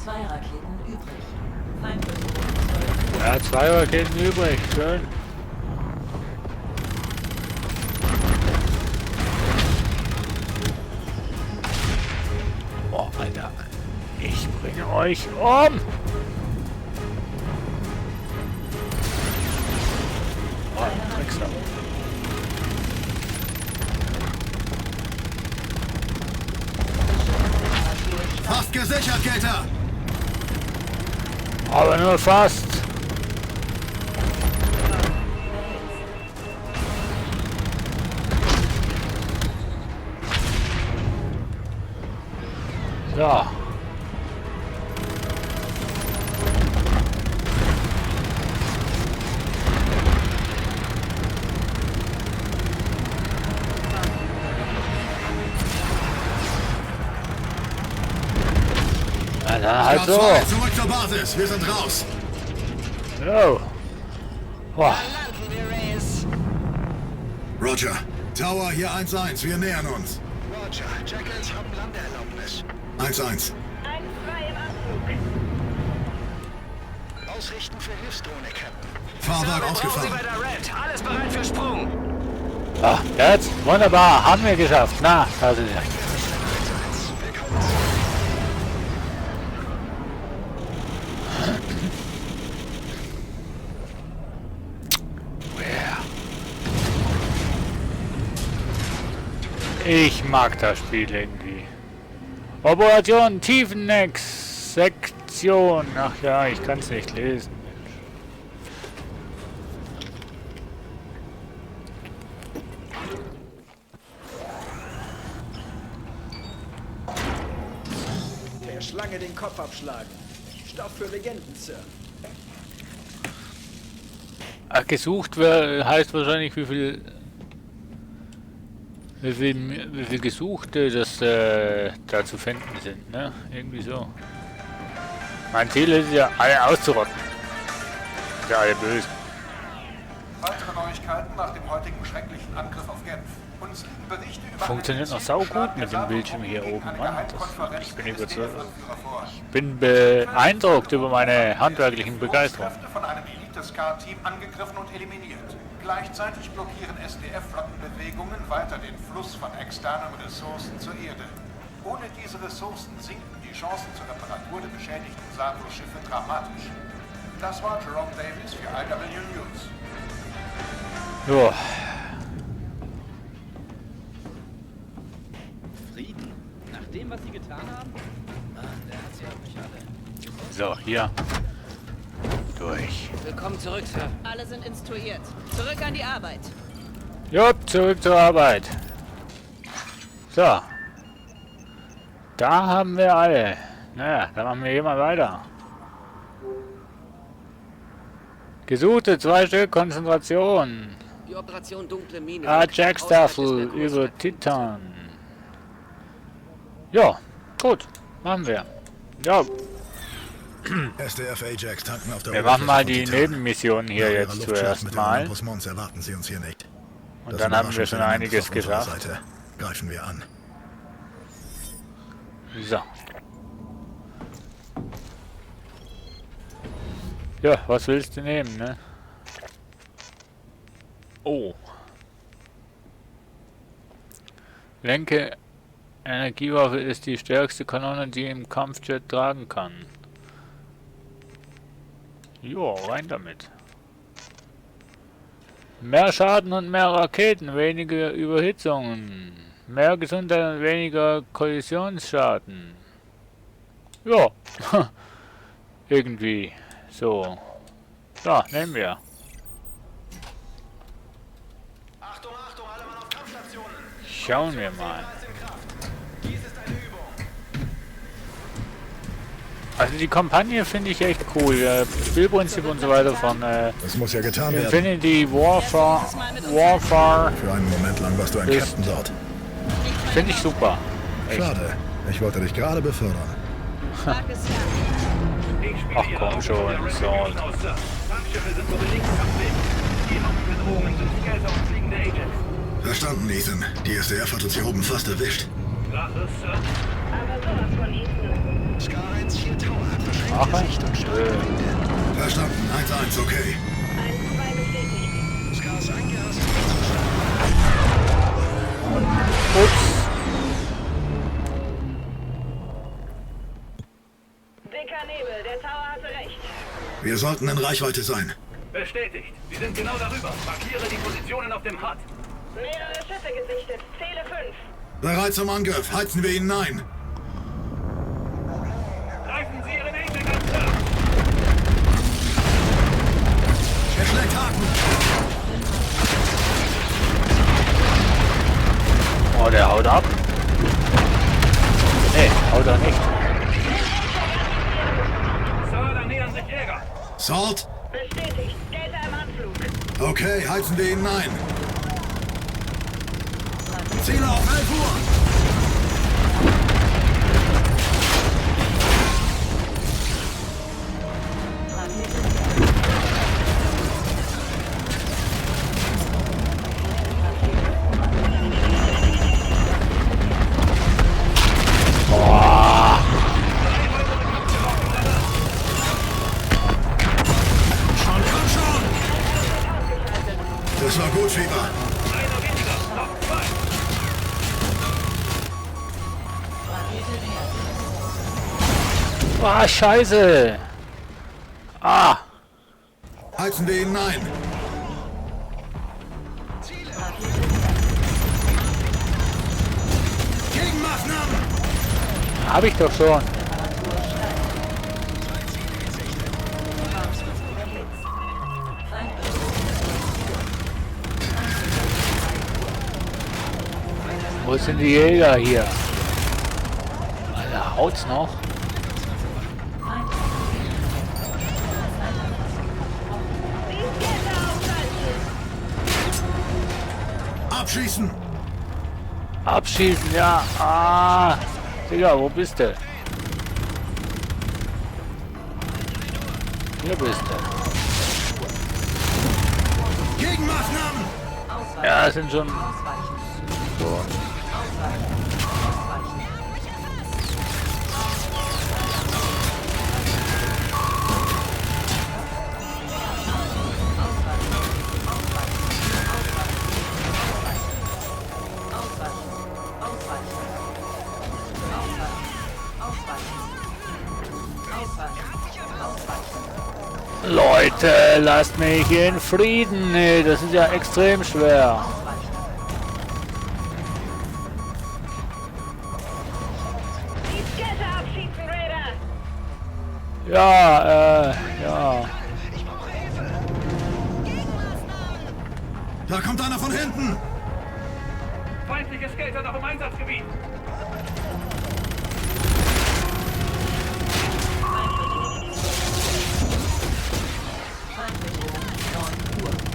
Zwei Raketen übrig. Ja, 2 Raketen übrig, schön. Boah, Alter. Ich bringe euch um! Oh, Drecksau. Fast gesichert, Gator! Aber nur fast. So. Na dann halt so. Zurück zur Basis, wir sind raus. Jo. Boah. Roger. Tower hier 1-1, wir nähern uns. Roger, Jackals haben Landeerlaubnis. 1-1. 1-2 im Anflug. Ausrichten für Hilfsdrohne, Captain. Fahrwerk ausgefahren. Alles bereit für Sprung. Ah, jetzt? Wunderbar, haben wir geschafft. Na, da sind wir. Ich mag das Spiel irgendwie. Operation Tiefennex Sektion. Ach ja, ich kann es nicht lesen. Der Schlange den Kopf abschlagen. Stoff für Legenden, Sir. Ach, gesucht heißt wahrscheinlich wie viel Gesuchte das da zu finden sind, ne? Irgendwie so. Mein Ziel ist ja, alle auszurotten. Ja, alle böse. Weitere Neuigkeiten nach dem heutigen schrecklichen Angriff auf Genf. Uns liegen Berichte über Funktioniert noch saugut mit dem Bildschirm hier oben, Mann. Ich bin überzeugt. Ich bin beeindruckt über meine handwerklichen Begeisterung. Von einem Elite-Scar-Team angegriffen und eliminiert. Gleichzeitig blockieren SDF-Flottenbewegungen weiter den Fluss von externen Ressourcen zur Erde. Ohne diese Ressourcen sinken die Chancen zur Reparatur der beschädigten Sato-Schiffe dramatisch. Das war Jerome Davies für IW News. Jo. Frieden? Nach dem, was sie getan haben? Mann, der hat sie auf mich alle. So, hier. Durch. Willkommen zurück, Sir. Alle sind instruiert. Zurück an die Arbeit. Jupp, zurück zur Arbeit. So. Da haben wir alle. Naja, dann machen wir hier mal weiter. Gesuchte 2 Stück, Konzentration. Die Operation Dunkle Mine. Jack-Staffel über Titan. Ja, gut. Machen wir. Ja. SDF Ajax tanken auf der Wir machen mal die Nebenmissionen hier jetzt zuerst mal. Erwarten Sie uns hier nicht. Und dann haben wir schon einiges geschafft. Greifen wir an. So. Ja, was willst du nehmen, ne? Oh. Lenke Energiewaffe ist die stärkste Kanone, die im Kampfjet tragen kann. Jo, rein damit. Mehr Schaden und mehr Raketen, weniger Überhitzungen. Mehr Gesundheit und weniger Kollisionsschaden. Ja, irgendwie so. Ja, nehmen wir. Schauen wir mal. Also die Kampagne finde ich echt cool. Spielprinzip und so weiter von das muss ja getan werden. Infinity Warfare. Für einen Moment lang warst du ein Captain dort. Finde ich super. Echt. Schade. Ich wollte dich gerade befördern. Ach komm schon, Salt. Verstanden, Ethan. Die SDF hat uns hier oben fast erwischt. Ach, echt? Verstanden. 1-1, okay. Ups. Dicker Nebel, der Tower hatte recht. Wir sollten in Reichweite sein. Bestätigt. Sie sind genau darüber. Markiere die Positionen auf dem HUD. Mehrere Schiffe gesichtet. Zähle 5. Bereit zum Angriff. Heizen wir ihnen ein. Greifen Sie Ihren Angel ganz klar. Er schlägt Haken. Oh, der haut ab. Nee, haut er nicht. Sir, da nähern sich Jäger. Salt? Bestätigt. Delta im Anflug. Okay, heizen wir ihnen ein. Ziele auf 11 Uhr. Das war gut, Fieber. Ah, Scheiße. Ah. Heizen wir ihnen ein. Gegenmaßnahmen. Hab ich doch schon. Wo sind die Jäger hier? Alter, haut's noch? Abschießen! Abschießen, ja. Ah. Digga, wo bist du? Hier bist du. Gegenmaßnahmen! Ja, sind schon... So. Leute, lasst mich in Frieden. Nee, das ist ja extrem schwer. Ja, ja. Da kommt einer von hinten. Feindliche Skater noch im Einsatzgebiet.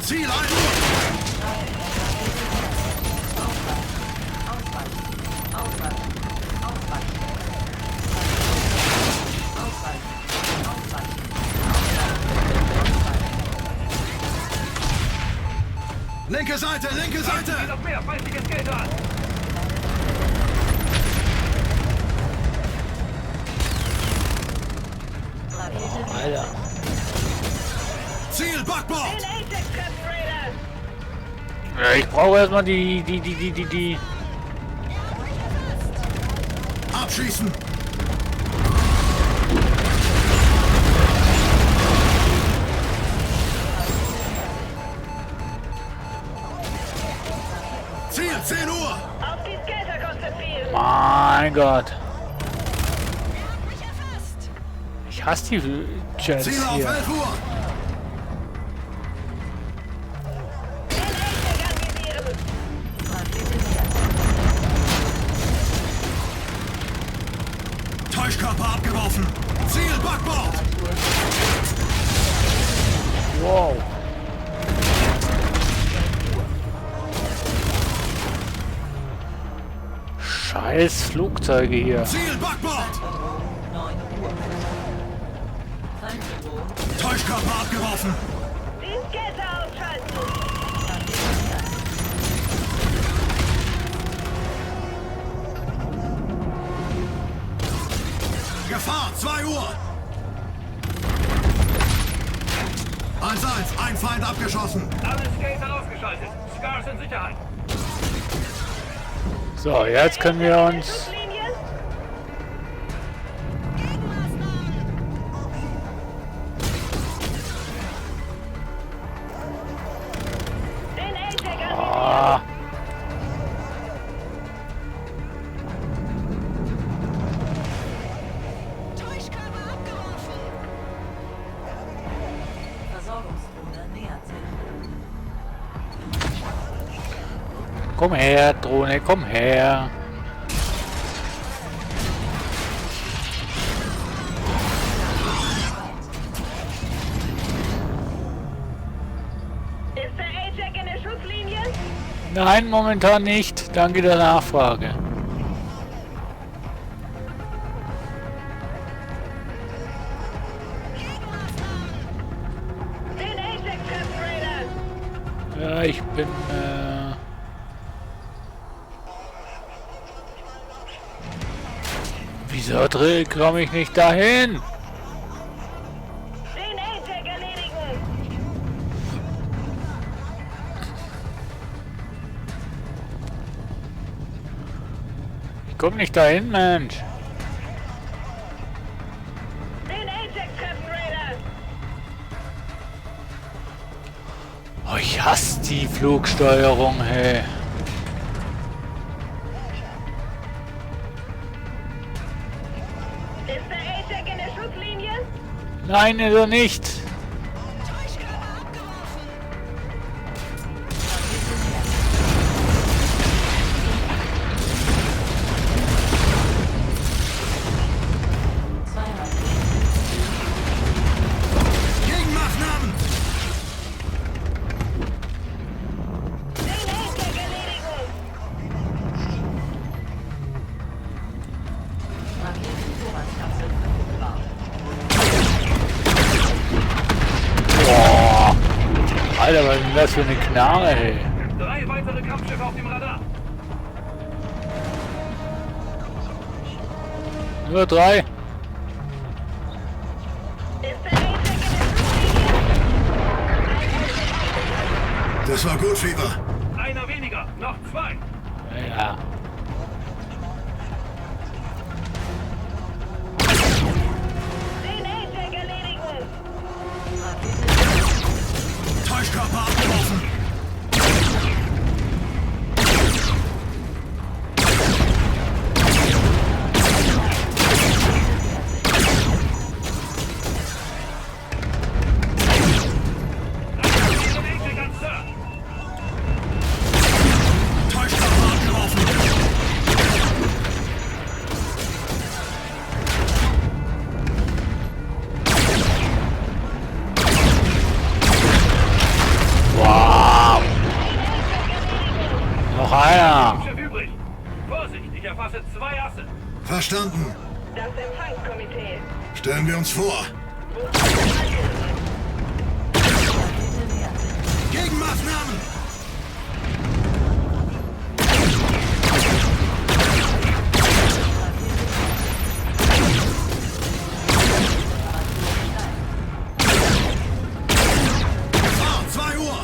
Ziel 1 Uhr. Linke Seite, linke Seite! Noch mehr feindliche Skater an. Alter. Ziel, Backbord! Ja, ich brauche erstmal die. Abschießen! Ziel, 10 Uhr! Auf die Skater konzentrieren! Mein Gott. Ich hasse die Jets Ziel auf hier. 11 Uhr! Täuschkörper abgeworfen! Ziel, Backbord! Wow. Scheiß Flugzeuge hier. Ziel, Backbord! Täuschkörper abgeworfen! Die Skater ausschalten! Gefahr, 2 Uhr! 1-1, ein Feind abgeschossen! Alle Skater ausgeschaltet. Scars in Sicherheit. So, jetzt können wir uns... Ah. Komm her, Drohne, komm her. Ist der A-Jack in der Schusslinie? Nein, momentan nicht. Danke der Nachfrage. Den A-Jack treffen, Raider! Ja, ich bin... Wieso komme ich nicht dahin? Den A-Jack erledigen! Ich komme nicht dahin, Mensch. Den A-Jack treffen, Raider! Oh, ich hasse die Flugsteuerung, hey. Ist der A-Jack in der Schusslinie? Nein, oder nicht? Gegenmaßnahmen! Den A-Jack erledigen! Boah. Alter, was ist denn das für eine Knarre, ey? 3 weitere Kampfschiffe auf dem Radar. Nur 3. Ist der A-Jack in der Schusslinie? Das war gut, Fieber. Einer weniger. Noch 2. Ja. Den A-Jack erledigen! Täuschkörper abgeworfen! Täuschkörper abgeworfen! Wow. Noch einer. Kampfschiff übrig. Vorsicht, ich erfasse 2 Asse. Verstanden. Das Empfangskomitee. Stellen wir uns vor. Gegenmaßnahmen! Gefahr, 2 Uhr!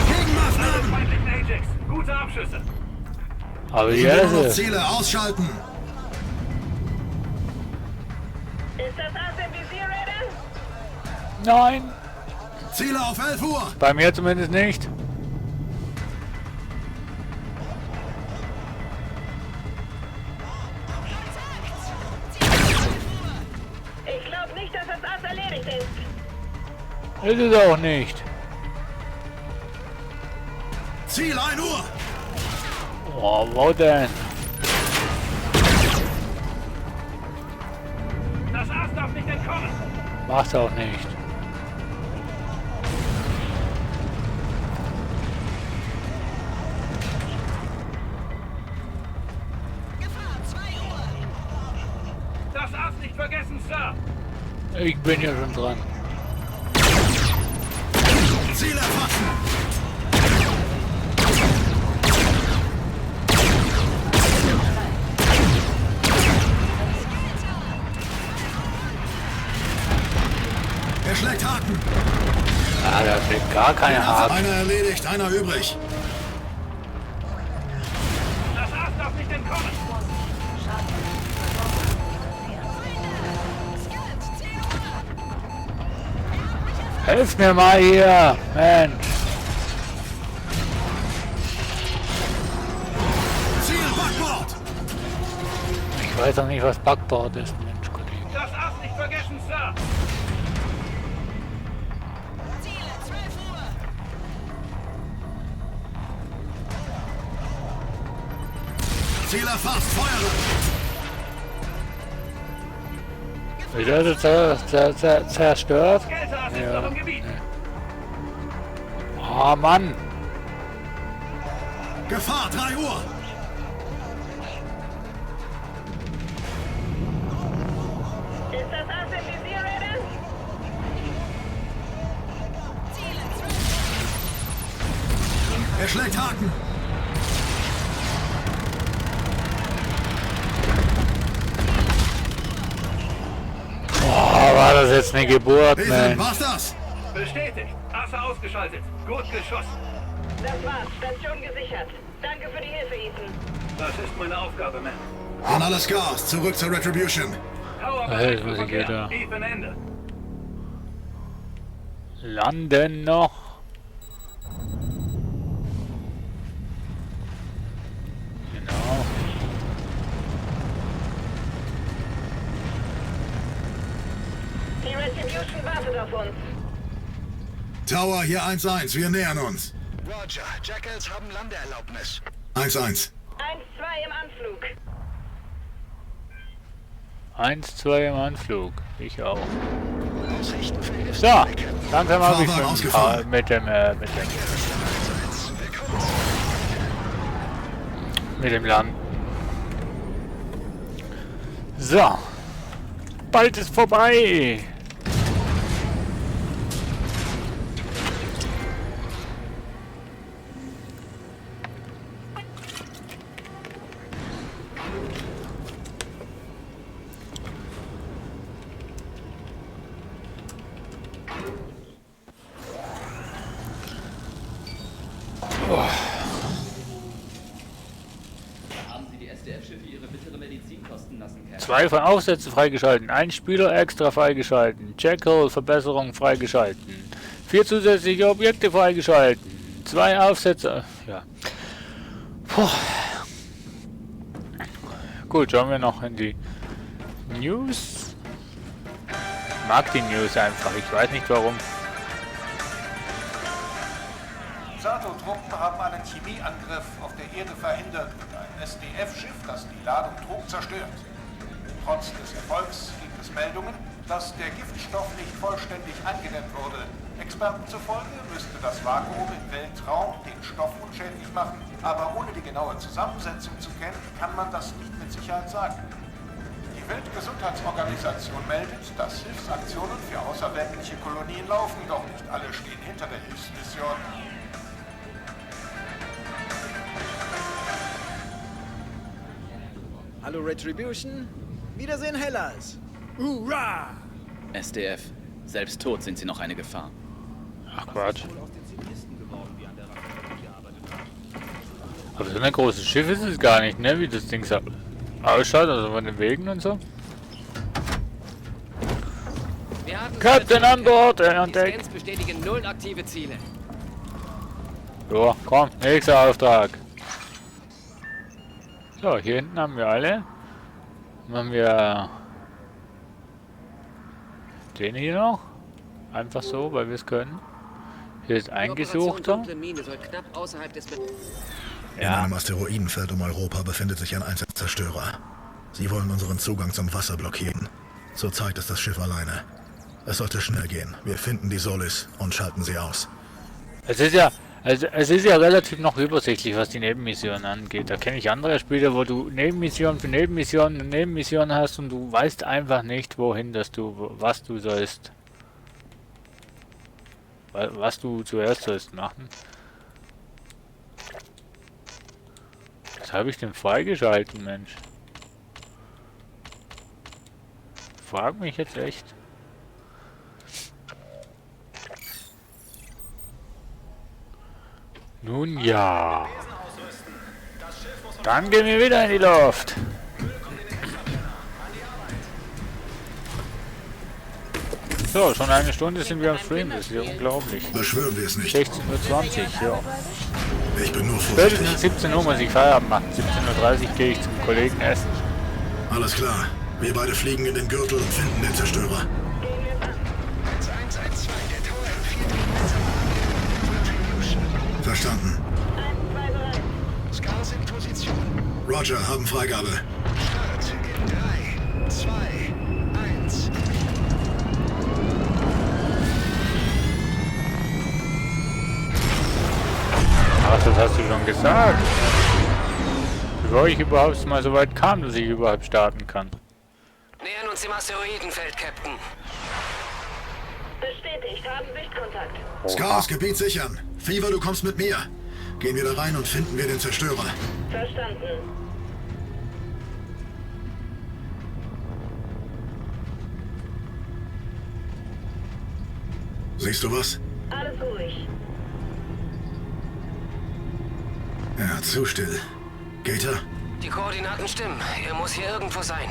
Gegenmaßnahmen! Feindlichen Ajax. Gute Abschüsse. Aber Nur noch jetzt. Ziele ausschalten! Ist das Ass im Visier, Raider? Nein! Ziele auf 11 Uhr! Bei mir zumindest nicht. Ich glaube nicht, dass das Ass erledigt ist. Ist es auch nicht. Ziel 1 Uhr! Oh, wo denn? Das Ass darf nicht entkommen. Macht's auch nicht. Das Ass nicht vergessen, Sir. Ich bin ja schon dran. Ziel erfassen! Er schlägt Haken! Ah, da steht gar keine Haken. Einer erledigt, einer übrig. Das Ass darf nicht entkommen. Helft mir mal hier, Mensch. Ziel Backbord! Ich weiß auch nicht, was Backbord ist, Mensch, Kollege. Das Ass nicht vergessen, Sir. Ziel erfasst, feuere! Wieder zerstört? Skelter ist Ja. noch im Gebiet. Oh Mann! Gefahr, 3 Uhr! Ist das Ass im Visier, Raider? Er schlägt Haken! Oh, war das jetzt eine Geburt, Ethan, Mensch. war's das? Bestätigt. Asse ausgeschaltet. Gut geschossen. Das war's. Station gesichert. Danke für die Hilfe, Ethan. Das ist meine Aufgabe, Man. An alles Gas, zurück zur Retribution. Tower Hey, bereit was für geht Verkehr. da? Ethan, Ende. Landen noch. Genau. Die Retribution wartet auf uns. Tower, hier 1-1, wir nähern uns. Roger, Jackals haben Landeerlaubnis. 1-1. 1-2 im Anflug. 1-2 im Anflug. Ich auch. Ausrichten für Hilfe. So, langsam habe ich Fahrwagen ausgefahren. mit dem Landen. So. Bald ist vorbei. Haben Sie die SDF-Schiffe ihre bittere Medizin kosten lassen, Captain? 2 von Aufsätzen freigeschalten, 1 Spieler extra freigeschalten, Jackal Verbesserung freigeschalten, 4 zusätzliche Objekte freigeschalten, 2 Aufsätze, ja. Puh. Gut, schauen wir noch in die News. Ich mag die News einfach, ich weiß nicht warum. Sato-Truppen haben einen Chemieangriff auf der Erde verhindert und ein SDF-Schiff, das die Ladung trug, zerstört. Trotz des Erfolgs gibt es Meldungen, dass der Giftstoff nicht vollständig eingedämmt wurde. Experten zufolge müsste das Vakuum im Weltraum den Stoff unschädlich machen, aber ohne die genaue Zusammensetzung zu kennen, kann man das nicht mit Sicherheit sagen. Die Weltgesundheitsorganisation meldet, dass Hilfsaktionen für außerweltliche Kolonien laufen, doch nicht alle stehen hinter der Hilfsmission. Hallo Retribution. Wiedersehen, Hellas. Hurra! SDF. Selbst tot sind sie noch eine Gefahr. Ach Quatsch. Aber so ein großes Schiff ist es gar nicht, ne? Wie das Ding ausschaut, also von den Wegen und so. Captain an Bord, an Die Deck. Scans bestätigen 0 aktive Ziele. So, komm, nächster Auftrag. So, hier hinten haben wir alle. Dann haben wir den hier noch. Einfach so, weil wir es können. Hier ist ein Gesuchter. In einem Asteroidenfeld um Europa befindet sich ein Einzelzerstörer. Sie wollen unseren Zugang zum Wasser blockieren. Zurzeit ist das Schiff alleine. Es sollte schnell gehen. Wir finden die Solis und schalten sie aus. Es ist ja relativ noch übersichtlich, was die Nebenmissionen angeht. Da kenne ich andere Spiele, wo du Nebenmission für Nebenmission und Nebenmission hast und du weißt einfach nicht, wohin was du sollst. Was du zuerst sollst machen. Was habe ich denn freigeschalten, Mensch? Frag mich jetzt echt. Nun ja. Dann gehen wir wieder in die Luft. So, schon eine Stunde sind wir am Stream. Das ist ja unglaublich. Beschwören wir es nicht. 16:20 Uhr, ja. Ich bin nur vorsichtig. Spätestens 17 Uhr muss ich Feierabend machen. 17:30 Uhr gehe ich zum Kollegen essen. Alles klar. Wir beide fliegen in den Gürtel und finden den Zerstörer. Verstanden. Roger, haben Freigabe. Start in 3, 2, 1. Ach, das hast du schon gesagt. Bevor ich überhaupt mal so weit kam, dass ich überhaupt starten kann. Nähern uns dem Asteroidenfeld, Captain. Bestätigt, haben Sichtkontakt. Scars, Gebiet sichern. Fever, du kommst mit mir. Gehen wir da rein und finden wir den Zerstörer. Verstanden. Siehst du was? Alles ruhig. Ja, zu still. Gator? Die Koordinaten stimmen. Er muss hier irgendwo sein.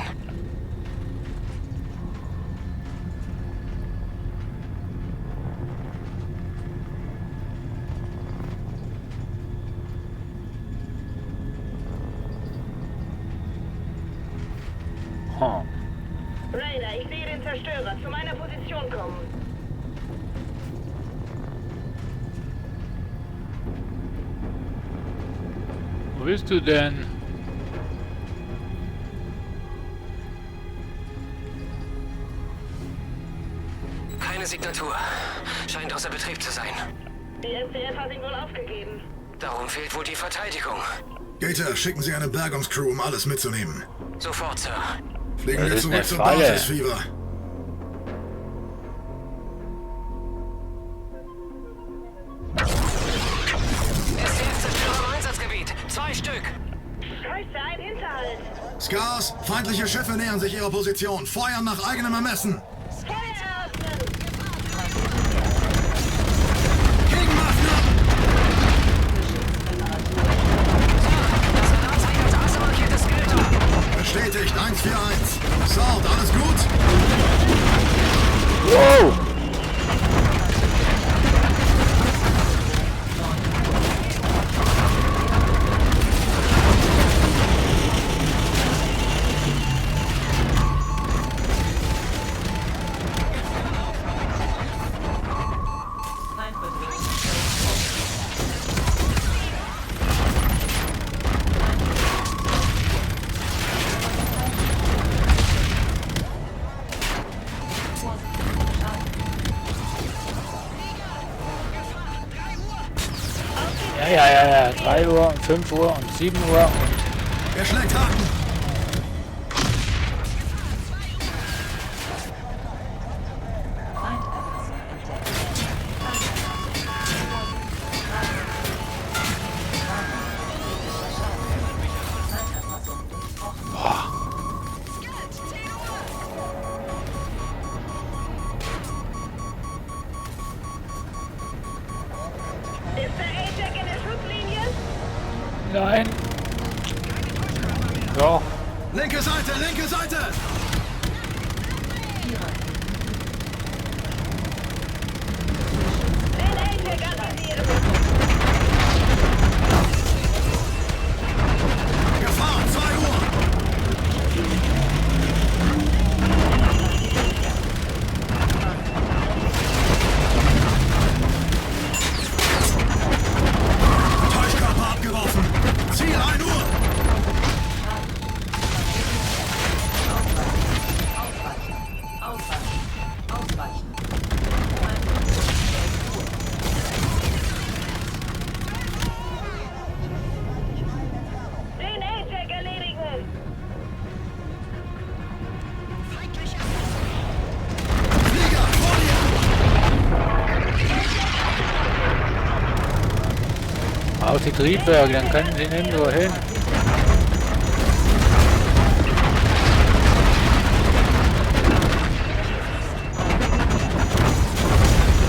Raider, ich sehe den Zerstörer. Zu meiner Position kommen. Wo bist du denn? Keine Signatur. Scheint außer Betrieb zu sein. Die SDF hat ihn wohl aufgegeben. Darum fehlt wohl die Verteidigung. Gator, schicken Sie eine Bergungscrew, um alles mitzunehmen. Sofort, Sir. Fliegen wir zurück zur Basis, Fever. SDF-Zerstörer im Einsatzgebiet. 2 Stück. Scheiße, ein Hinterhalt. Scars, feindliche Schiffe nähern sich ihrer Position. Feuern nach eigenem Ermessen. Feuer eröffnen. Bestätigt, 141. Sword, alles gut? Wow! Ja. 3 Uhr und 5 Uhr und 7 Uhr und... Er schlägt Haken. Nein. Doch. Linke Seite, linke Seite. Gefahr, 2 Uhr! Täuschkörper abgeworfen! Ziel 1 Uhr! Den A-Check erledigen! Flieger, vor dir! Auf die Triebwerke, dann können sie nirgendwo hin.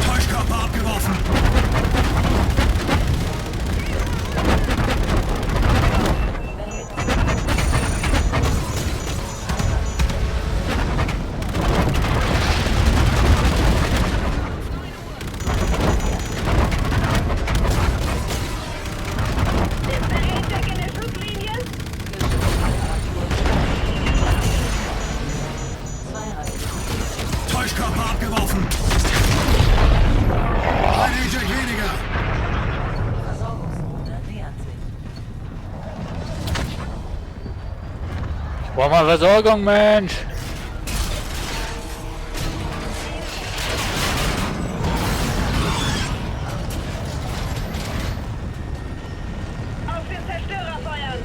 Täuschkörper abgeworfen! Ist der A-Check in der Fluglinie? Täuschkörper abgeworfen! Ein Eject weniger! Ich brauch mal Versorgung, Mensch! Auf den Zerstörer feuern!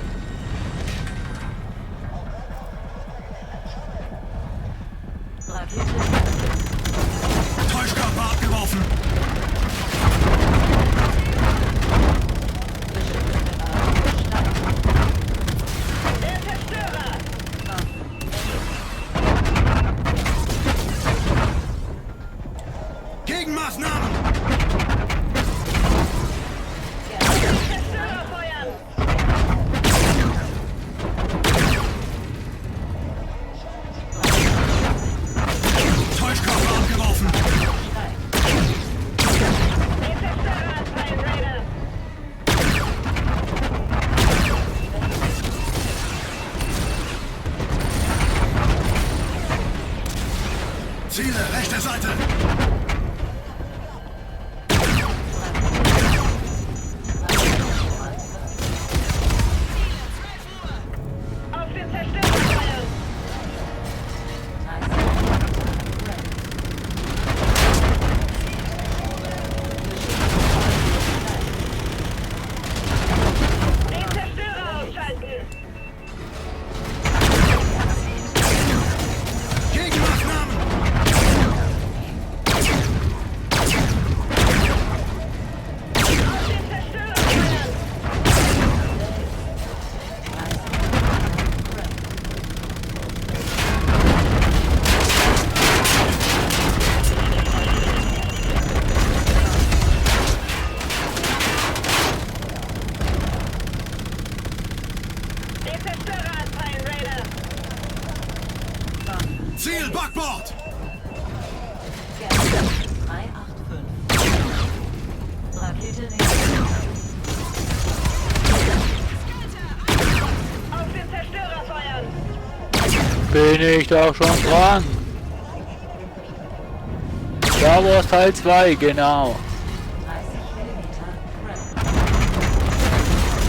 Täuschkörper abgeworfen! Der Zerstörer! Gegenmaßnahmen! Zerstörer feuern! Täuschkörper abgeworfen! Den Zerstörer anfallen, Raider! Ziele, rechte Seite! Auf den Zerstörer feuern! Den Zerstörer ausschalten! Gegenmaßnahmen! Auf den Zerstörer feuern! Den Zerstörer anfallen, Raider! Ziel, Backbord! Auf den Zerstörer feuern! Bin ich doch schon dran. Star Wars Teil 2, genau.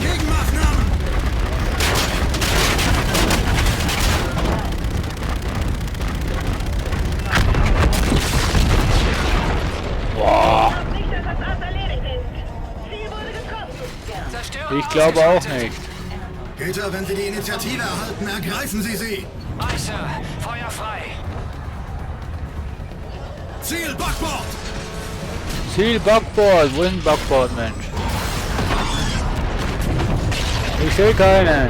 Gegenmaßnahmen! Boah, Glaub nicht, dass das alles erledigt ist. Ziel wurde getroffen. ich glaube auch nicht. Peter, wenn Sie die Initiative erhalten, ergreifen Sie sie! Weiße, Feuer frei. Ziel, Backbord! Ziel Backboard, wo ist ein Backboard, Mensch? Ich sehe keinen.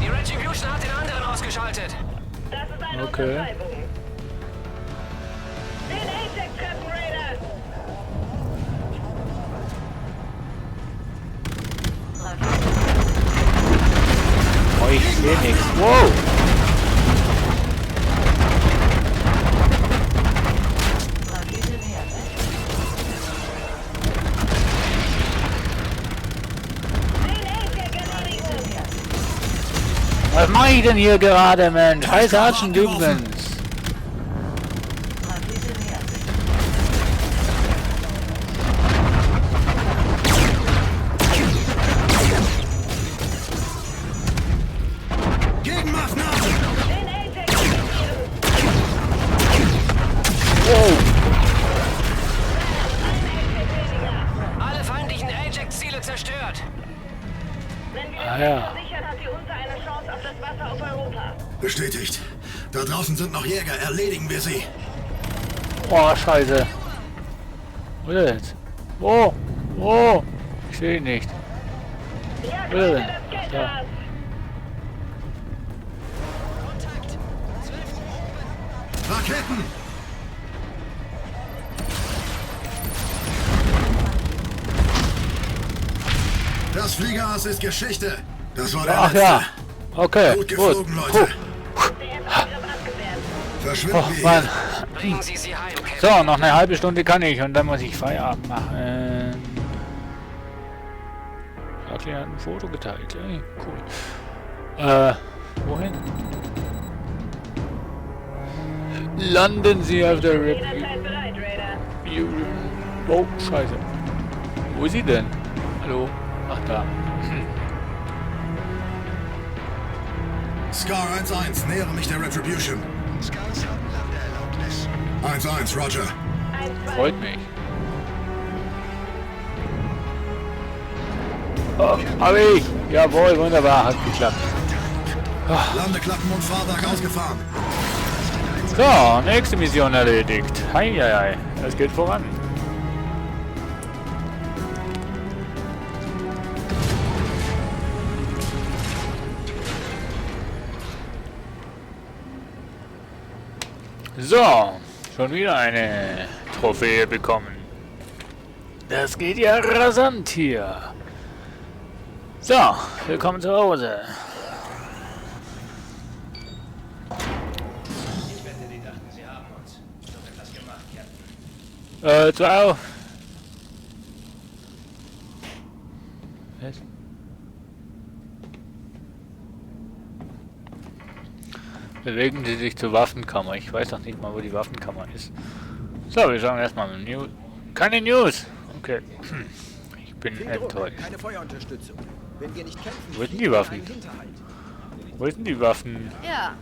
Die Retribution hat den anderen ausgeschaltet. Das ist eine Okay. Untertreibung. Den A-Check treffen, Raider! Oh, ich sehe nichts. Wow! ich denn hier gerade, Mensch? Hi, Sergeant übrigens. Alle feindlichen Ajax-Ziele zerstört. Wenn wir Ah, das ja. sichern, hat die Unser eine Chance auf das Wasser auf Europa. Bestätigt. Da draußen sind noch Jäger. Erledigen wir sie. Oh, scheiße. Wo ist er jetzt? Wo? Wo? Ich sehe ihn nicht. Ja, Wo ist er denn? das geht Da. was. Raketen! Das Fliegerass ist Geschichte. Das war der Ach letzte. ja. Okay, Gut gut. geflogen, Leute. Verschwinden Oh, wir Mann. hier. Bringen Sie sie heim, Captain. So, noch eine halbe Stunde kann ich und dann muss ich Feierabend machen. Jacqueline hat ein Foto geteilt. Ey, cool. Wohin? Landen Sie auf der Rip. Jederzeit bereit, Raider. Oh, scheiße. Wo ist sie denn? Hallo? Ach, da. Scar 1-1, nähere mich der Retribution. Scouts haben Landeerlaubnis. 1-1, Roger. Freut mich. Oh, hab ich! Jawohl, wunderbar, hat geklappt. Landeklappen und Fahrwerk ausgefahren. So, nächste Mission erledigt. Heieiei, es geht voran. So, schon wieder eine Trophäe bekommen. Das geht ja rasant hier. So, willkommen zu Hause. Ich wette, die dachten, sie haben uns. Doch etwas gemacht, Captain. Ciao. Was? Bewegen Sie sich zur Waffenkammer. Ich weiß noch nicht mal, wo die Waffenkammer ist. So, wir schauen erstmal mit News. Keine News! Okay. Ich bin enttäuscht. Keine Feuerunterstützung. Wenn wir nicht kämpfen, Wo sind die Waffen? Wo sind die Waffen? Ja,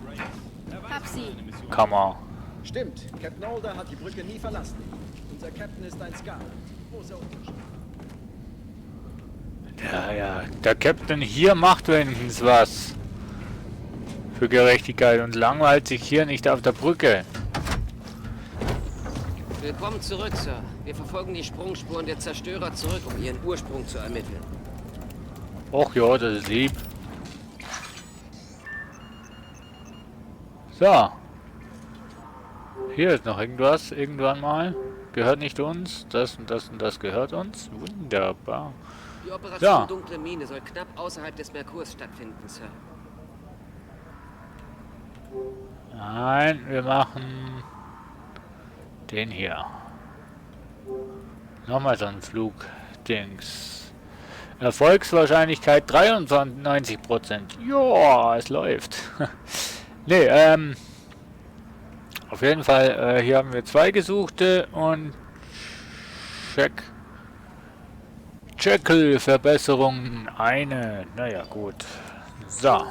hab sie. Kammer. Stimmt, Captain Holder hat die Brücke nie verlassen. Unser Captain ist ein Scar. Großer Unterschied. Ja, der Captain hier macht wenigstens was. Für Gerechtigkeit und langweilt sich hier nicht auf der Brücke. Willkommen zurück, Sir. Wir verfolgen die Sprungspuren der Zerstörer zurück, um ihren Ursprung zu ermitteln. Och ja, das ist lieb. So. Hier ist noch irgendwas, irgendwann mal. Gehört nicht uns. Das und das und das gehört uns. Wunderbar. Die Operation Ja. Dunkle Mine soll knapp außerhalb des Merkurs stattfinden, Sir. Nein, wir machen den hier. Nochmal so ein Flugdings. Erfolgswahrscheinlichkeit 93%. Ja, es läuft. Nee, auf jeden Fall, hier haben wir 2 Gesuchte und Jekyll-Verbesserungen eine. Naja, gut. So.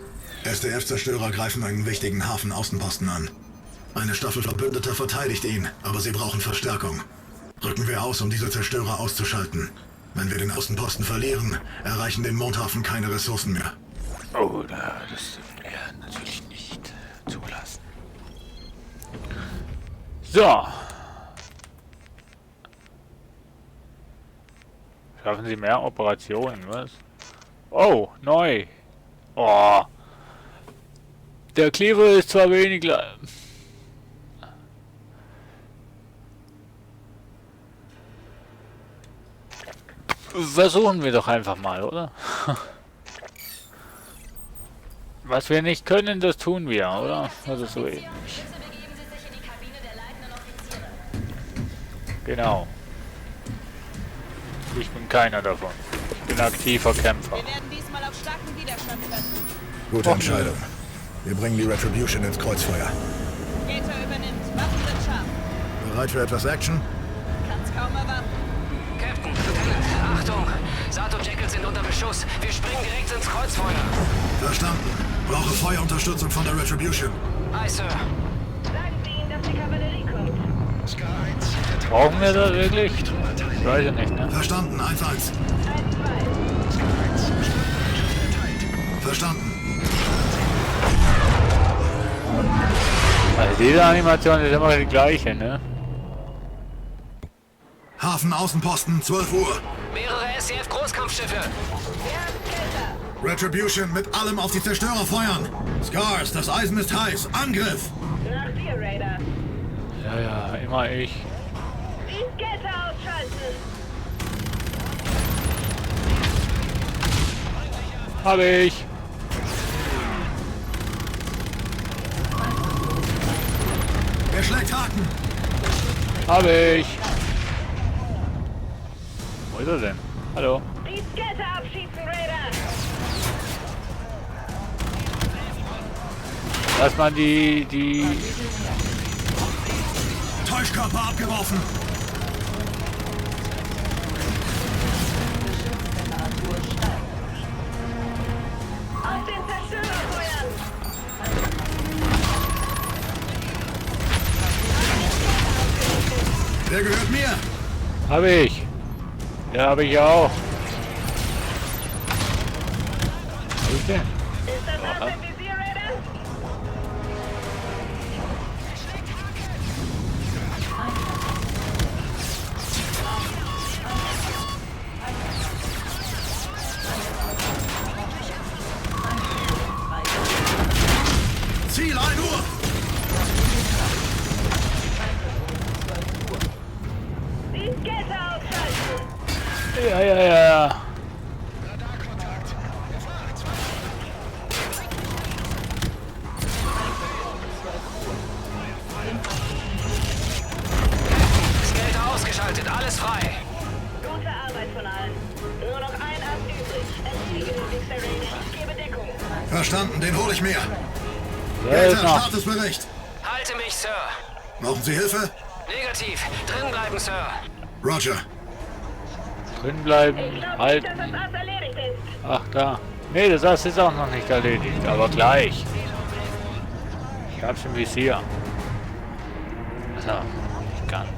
SDF-Zerstörer greifen einen wichtigen Hafenaußenposten an. Eine Staffel Verbündeter verteidigt ihn, aber sie brauchen Verstärkung. Rücken wir aus, um diese Zerstörer auszuschalten. Wenn wir den Außenposten verlieren, erreichen den Mondhafen keine Ressourcen mehr. Oh, das dürfen wir natürlich nicht zulassen. So. Schaffen Sie mehr Operationen, was? Oh, neu. Oh. Der Cleaver ist zwar wenig... Versuchen wir doch einfach mal, oder? Was wir nicht können, das tun wir, oder? Also so ähnlich. Genau. Ich bin keiner davon. Ich bin aktiver Kämpfer. Wir werden diesmal auf starken Widerstand treffen. Gute Entscheidung. Wir bringen die Retribution ins Kreuzfeuer. Gator übernimmt. Waffen sind scharf. Bereit für etwas Action? Kann's kaum erwarten. Captain, Lieutenant, Achtung! Sato und Jekyll sind unter Beschuss. Wir springen direkt ins Kreuzfeuer. Verstanden. Brauche Feuerunterstützung von der Retribution. Aye, Sir. Sagen Sie ihnen, dass die Kavallerie kommt. Brauchen wir das wirklich? Ich weiß ja nicht, ne? Verstanden, 1-1. Verstanden. Also diese Animation ist immer die gleiche, ne? Hafen Außenposten, 12 Uhr. Mehrere SCF-Großkampfschiffe. Retribution, mit allem auf die Zerstörer feuern. Scars, das Eisen ist heiß. Angriff! Nach dir, Raider. Ja, ja, immer ich. Die Skater ausschalten. Habe ich. Er schlägt Haken. Habe ich. Wo ist er denn? Hallo. Die Skater abschießen, Raider. Lass mal die... Täuschkörper abgeworfen. Auf den Zerstörer feuern. Der gehört mir. Habe ich. Ja, habe ich auch. Wo ist der? Ist das aus dem Visier, Raider? Ziel 1 Uhr. Die Skater ausschalten. Ja. Skater ausgeschaltet, alles frei. Gute Arbeit von allen. Nur noch ein Ast übrig. Entziehe den Fixer Rating. Ich gebe Deckung. Verstanden, den hole ich mir. Der ist Gator, noch. Statusbericht. Halte mich, Sir. Brauchen Sie Hilfe? Negativ. Drin bleiben, Sir. Roger. Drin bleiben, Ich glaube nicht, halten. dass das Ast erledigt ist. Ach, da. Nee, das Ast ist auch noch nicht erledigt, aber gleich. Ich hab's im Visier. Also, nicht ganz.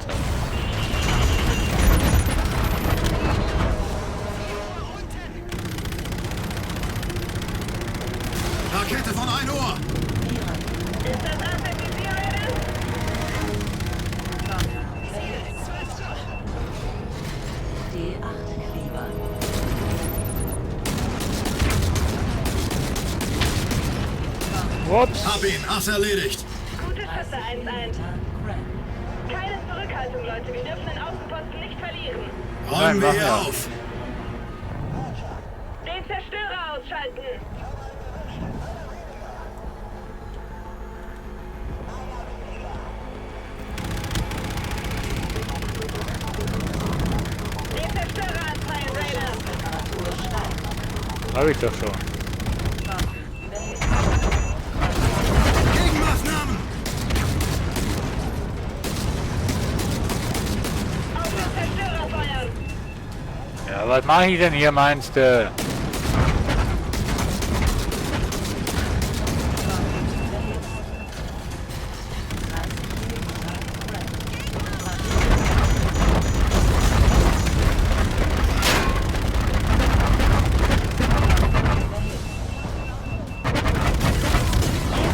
Rakete von 1 Uhr. Ist das Ast im Visier, Raider? Ups. Hab ihn, Ass erledigt. Gute Schüsse, 1-1. Keine Zurückhaltung, Leute. Wir dürfen den Außenposten nicht verlieren. Räumen wir mach hier ja. auf. Den Zerstörer ausschalten. Den Zerstörer anfallen, Raider. Hab ich doch schon. Gegenmaßnahmen. Auf den Zerstörer feuern. Ja, was mache ich denn hier, meinst du?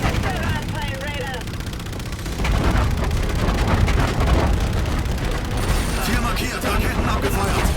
Zerstörer anfallen, Raider. 4 markiert, Raketen abgefeuert.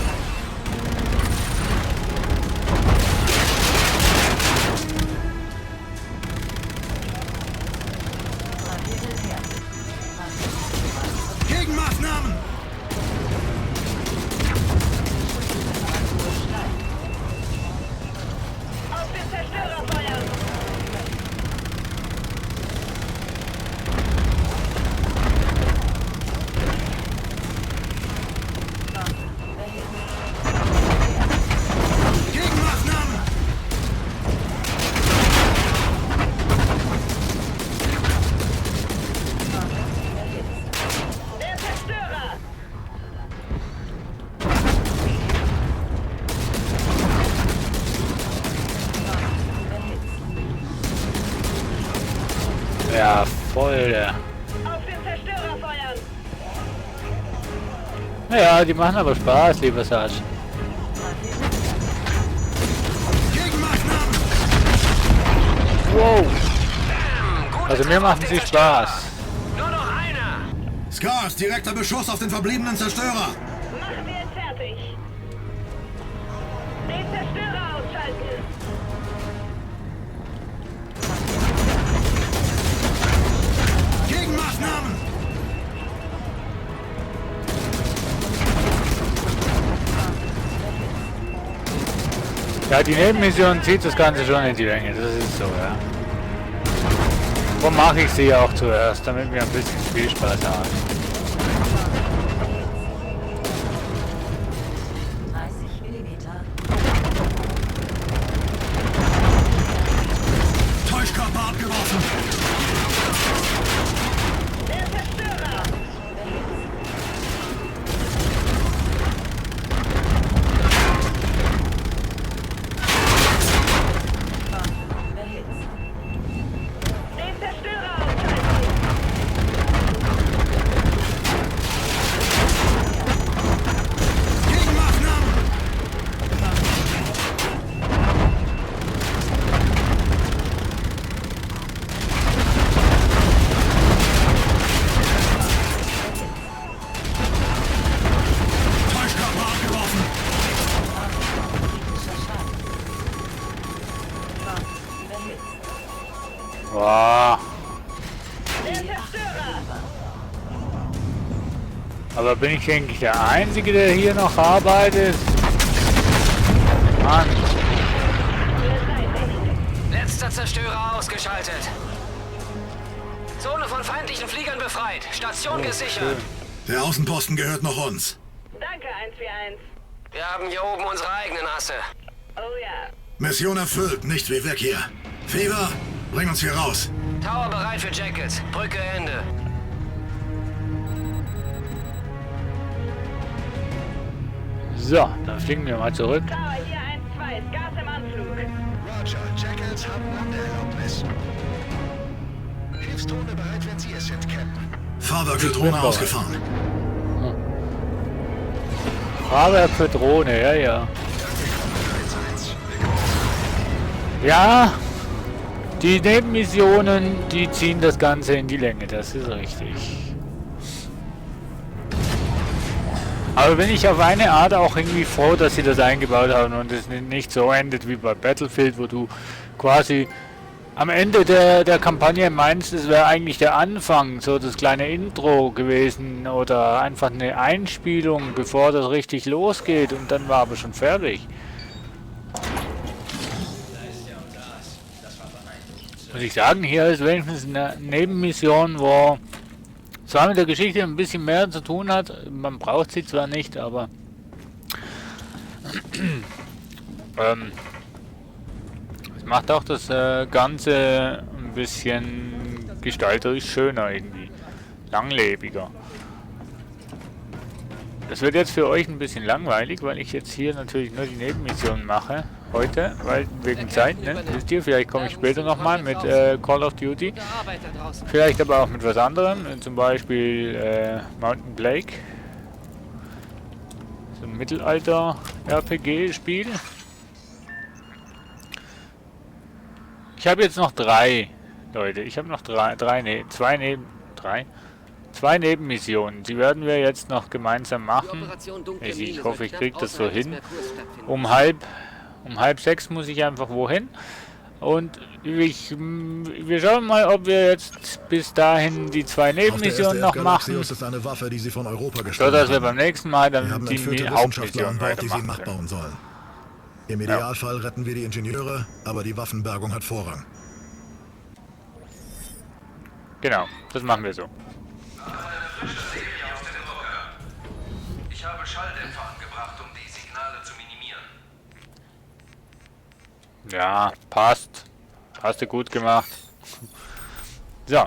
Ja, voll. Auf den Zerstörer feuern! Ja, die machen aber Spaß, lieber Sarge. Wow. Also mir machen sie Spaß. Nur noch einer! Scars, direkter Beschuss auf den verbliebenen Zerstörer. Machen wir ihn fertig! Den Zerstörer ausschalten! Gegenmaßnahmen! Ja, die Nebenmission zieht das Ganze schon in die Länge, das ist so, ja. Warum mache ich sie ja auch zuerst, damit wir ein bisschen Spielspaß haben. Täuschkörper abgeworfen! Der Zerstörer! Den Zerstörer ausschalten! Gegenmaßnahmen! Täuschkörper abgeworfen! Boah. Der Zerstörer! Aber bin ich eigentlich der Einzige, der hier noch arbeitet? Mann. Letzter Zerstörer ausgeschaltet. Zone von feindlichen Fliegern befreit. Station gesichert. Der Außenposten gehört noch uns. Danke, 141. Wir haben hier oben unsere eigenen Asse. Oh ja. Mission erfüllt, nicht wie weg hier. Fever, bring uns hier raus. Tower bereit für Jackets. Brücke Ende. So, dann fliegen wir mal zurück. Tower hier 1-2, Gas im Anflug. Roger, Jackals haben Landeerlaubnis. Hilfsdrohne bereit, wenn Sie es sind, Captain. Fahrwerk für Drohne ausgefahren. Fahrwerk für Drohne, ja, ja. Ja, die Nebenmissionen, die ziehen das Ganze in die Länge, das ist richtig. Aber bin ich auf eine Art auch irgendwie froh, dass sie das eingebaut haben und es nicht so endet wie bei Battlefield, wo du quasi am Ende der Kampagne meinst, es wäre eigentlich der Anfang, so das kleine Intro gewesen oder einfach eine Einspielung, bevor das richtig losgeht und dann war aber schon fertig. Muss ich sagen, hier ist wenigstens eine Nebenmission, wo zwar mit der Geschichte ein bisschen mehr zu tun hat, man braucht sie zwar nicht, aber es macht auch das Ganze ein bisschen gestalterisch schöner irgendwie, langlebiger. Das wird jetzt für euch ein bisschen langweilig, weil ich jetzt hier natürlich nur die Nebenmissionen mache heute, weil wegen Zeit, ne? Wisst ihr, vielleicht komme ich später nochmal mit Call of Duty, vielleicht aber auch mit was anderem, zum Beispiel Mountain Blade, so ein Mittelalter-RPG-Spiel. Ich habe jetzt noch 3, Leute, ich habe noch zwei Nebenmissionen, die werden wir jetzt noch gemeinsam machen. Ich hoffe, ich kriege das so hin. Um halb 6 muss ich einfach wohin. Und wir schauen mal, ob wir jetzt bis dahin die 2 Nebenmissionen noch machen. Ist eine Waffe, die sie von Europa so dass wir beim nächsten Mal dann die Hauptmission weitermachen nachbauen sollen. Im Idealfall retten wir die Ingenieure, aber die Waffenbergung hat Vorrang. Genau, das machen wir so. Ich habe Schalldämpfer angebracht, um die Signale zu minimieren. Ja, passt. Hast du gut gemacht. So.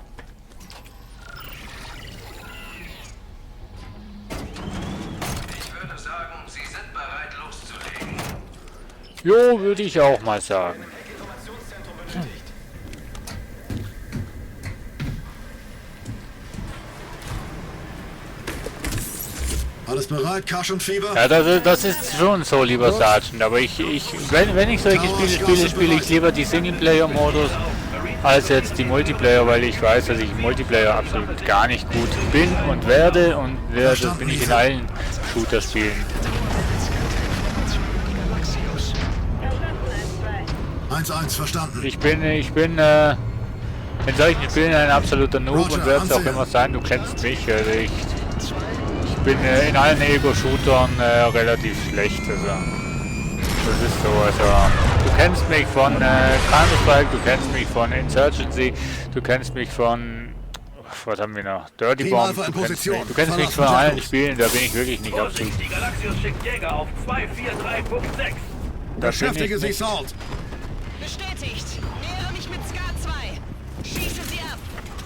Ich würde sagen, Sie sind bereit loszulegen. Jo, würde ich auch mal sagen. Alles bereit, Kasch und Fieber? Ja, das ist schon so, lieber Sergeant, aber wenn ich solche Spiele spiele ich lieber die Singleplayer-Modus als jetzt die Multiplayer, weil ich weiß, dass ich im Multiplayer absolut gar nicht gut bin und werde und das bin ich in allen Shooter-Spielen. 1-1, verstanden. Ich bin in solchen Spielen ein absoluter Noob und werde es auch immer sein, du kennst mich, also ich bin in allen Ego-Shootern relativ schlecht, also das ist so, also du kennst mich von Counter-Strike, du kennst mich von Insurgency, du kennst mich von, was haben wir noch, Dirty Bomb, du kennst mich von allen Spielen, da bin ich wirklich nicht absolut. Die Galaxius schickt Jäger auf 243.6. Beschäftige sich, Salt. Bestätigt. Nähere mich mit Scar 2. Schieße sie ab.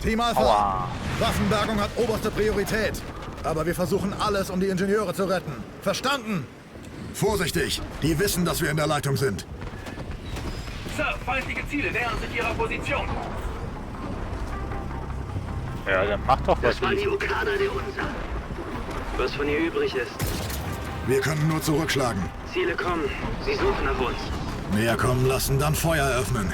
Team Alpha. Waffenbergung hat oberste Priorität. Aber wir versuchen alles, um die Ingenieure zu retten. Verstanden? Vorsichtig. Die wissen, dass wir in der Leitung sind. Sir, feindliche Ziele nähern sich ihrer Position. Ja, dann mach doch was. Das waren die Okaner der Unser. Was von ihr übrig ist. Wir können nur zurückschlagen. Ziele kommen. Sie suchen nach uns. Näher kommen lassen, dann Feuer öffnen.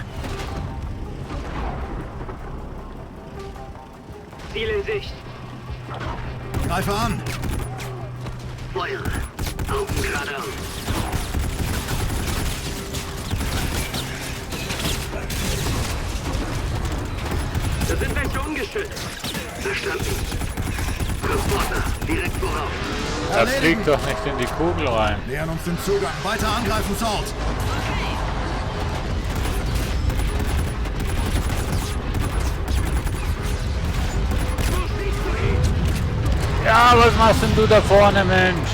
Ziel in Sicht. Greife an! Feuer. Augen geradeaus. Das sind welche ungeschützt. Verstanden. Transporter, direkt voraus. Das fliegt doch nicht in die Kugel rein. Nähern uns den Zugang. Weiter angreifen, Salt. Ja, was machst denn du da vorne, Mensch?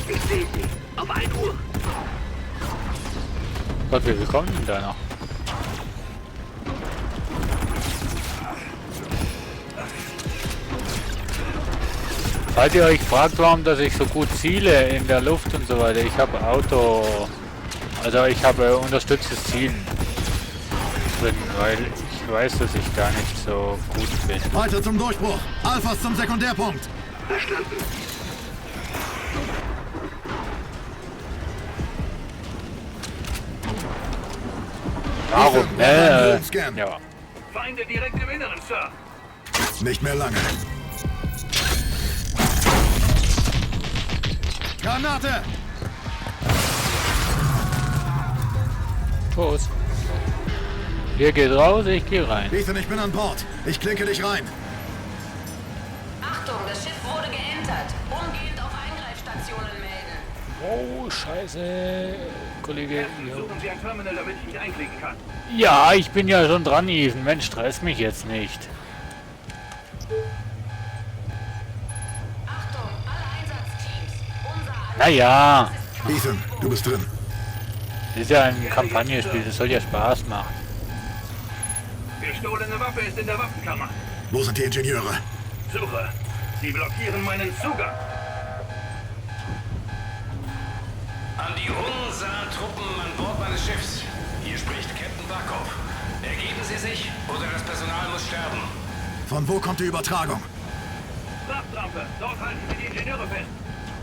Ich sehe sie. Auf 1 Uhr. Gott, wie viel kommen denn da noch? Falls ihr euch fragt, warum dass ich so gut ziele in der Luft und so weiter, ich habe ich habe unterstütztes Zielen drin, weil ich weiß, dass ich gar nicht so gut bin. Weiter zum Durchbruch. Alphas zum Sekundärpunkt. Verstanden. Warum? Ja. Feinde direkt im Inneren, Sir. Nicht mehr lange. Granate! Los. Ihr geht raus, ich gehe rein. Ethan, ich bin an Bord. Ich klinke dich rein. Achtung, das Schiff wurde geentert. Umgehend auf Eingreifstationen melden. Oh, scheiße. Kollege. Suchen Sie ein Terminal, damit ich mich einklicken kann. Ja, ich bin ja schon dran, Ethan. Mensch, stress mich jetzt nicht. Achtung, alle Einsatzteams. Naja. Ethan, du bist drin. Das ist ja ein Kampagnenspiel, das soll ja Spaß machen. Gestohlene Waffe ist in der Waffenkammer. Wo sind die Ingenieure? Suche. Sie blockieren meinen Zugang. An die Unsa-Truppen an Bord meines Schiffs. Hier spricht Captain Barkov. Ergeben Sie sich oder das Personal muss sterben. Von wo kommt die Übertragung? Frachtrampe. Dort halten Sie die Ingenieure fest.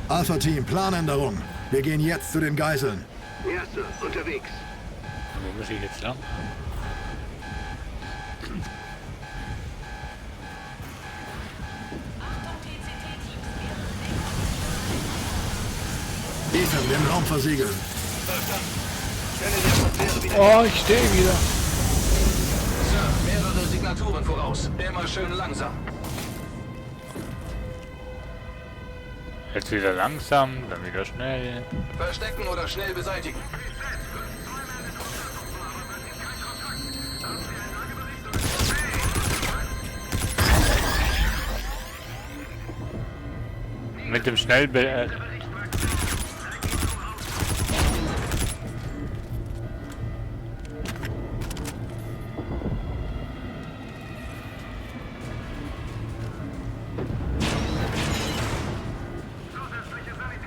Alpha-Team, Planänderung. Wir gehen jetzt zu den Geiseln. Ja, Sir, unterwegs. Wo muss ich jetzt lang? Ethan, den Raum versiegeln. Oh, ich stehe wieder. Sir, mehrere Signaturen voraus. Immer schön langsam. Jetzt wieder langsam, dann wieder schnell. Verstecken oder schnell beseitigen. Mit dem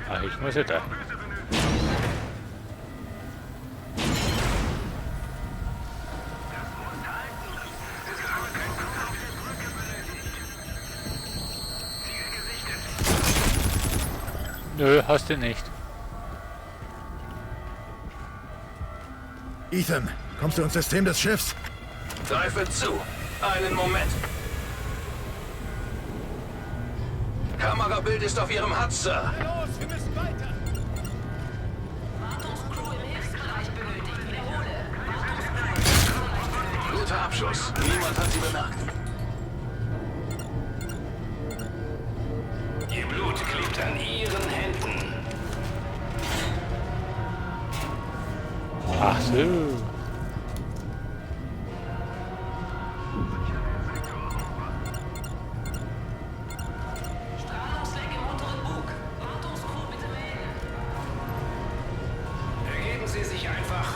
Ach, ich muss jetzt da. Nö, hast du nicht. Ethan, kommst du ins System des Schiffs? Greife zu. Einen Moment. Kamerabild ist auf Ihrem HUD, Sir. Los, wir müssen weiter. Wartungscrew im Hilfsbereich benötigt. Wiederhole. Guter Abschuss. Niemand hat Sie bemerkt. Ihr Blut klebt an Ihren Händen. Ach so. Strahlungsleck im unteren Bug. Wartungscrew bitte melden. Ergeben Sie sich einfach.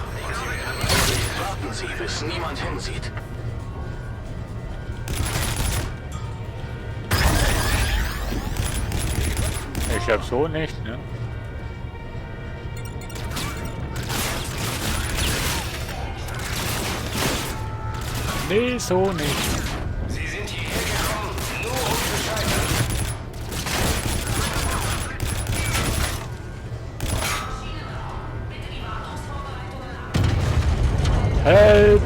Warten Sie, bis niemand hinsieht. Ich glaube so nicht, ne? Nee, so nicht. Sie sind hierher gekommen, nur um zu scheitern. Help!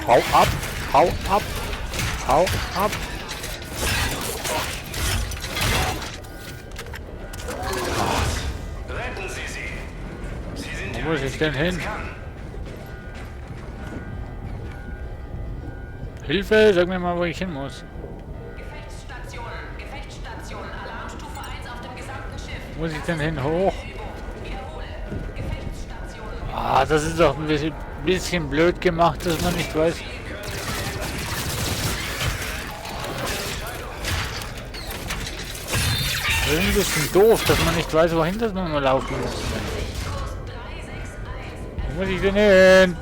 Hau ab! Hau ab! Hau ab! Retten Sie sie. Sie sind Wo muss ich denn hin? Hilfe! Sag mir mal, wo ich hin muss. Gefechtsstation, Alarmstufe 1 auf dem gesamten Schiff. Wo muss ich denn hin? Hoch? Ah, das ist doch ein bisschen blöd gemacht, dass man nicht weiß. Das ist ein bisschen doof, dass man nicht weiß, wohin das man mal laufen muss. Wo muss ich denn hin?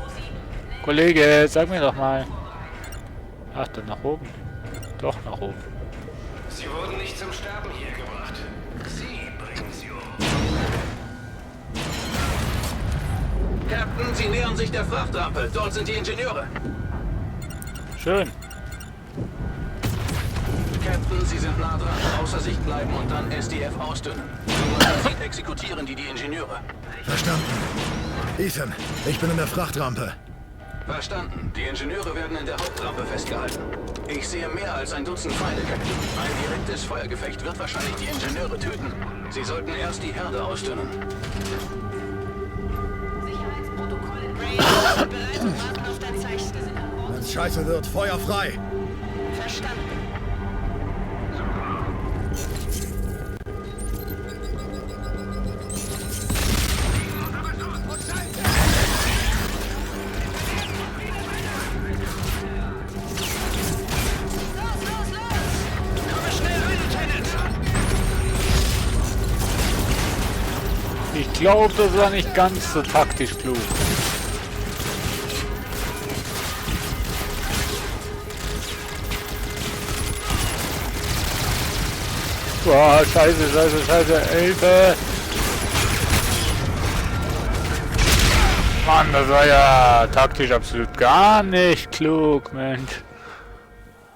Kollege, sag mir doch mal. Ach, dann nach oben. Doch, nach oben. Sie wurden nicht zum Sterben hier gebracht. Sie bringen sie um. Captain, Sie nähern sich der Frachtrampe. Dort sind die Ingenieure. Schön. Captain, Sie sind nah dran. Außer Sicht bleiben und dann SDF ausdünnen. Wenn man sieht, exekutieren die Ingenieure. Verstanden. Ethan, ich bin in der Frachtrampe. Verstanden. Die Ingenieure werden in der Hauptrampe festgehalten. Ich sehe mehr als ein Dutzend Feinde, Captain. Ein direktes Feuergefecht wird wahrscheinlich die Ingenieure töten. Sie sollten erst die Herde ausdünnen. Sicherheitsprotokoll. Ray, sind bereit und warten auf dein Zeichen. Wenn's scheiße wird, Feuer frei! Verstanden. Ich glaube, das war nicht ganz so taktisch klug. Boah, scheiße, scheiße, scheiße, Hilfe! Mann, das war ja taktisch absolut gar nicht klug, Mensch.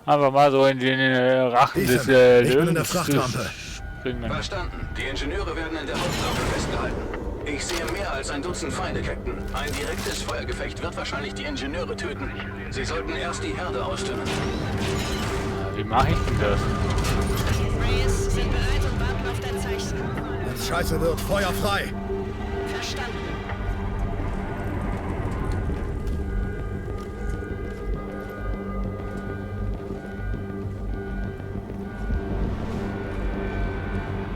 Einfach mal so in den Rachen des Löwens springen. Verstanden. Die Ingenieure werden in der Hauptrampe festgehalten. Ich sehe mehr als ein Dutzend Feinde, Captain. Ein direktes Feuergefecht wird wahrscheinlich die Ingenieure töten. Sie sollten erst die Herde ausdünnen. Wie mache ich denn das? Reyes, sind bereit und warten auf dein Zeichen. Wenn's scheiße wird, Feuer frei! Verstanden.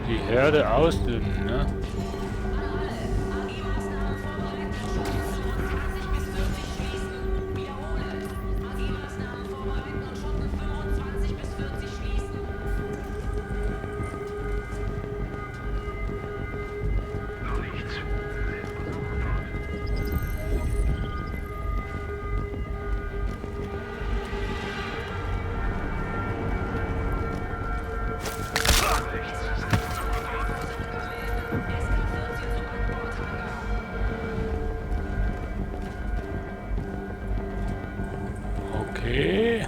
Die Herde ausdünnen, ne? Okay.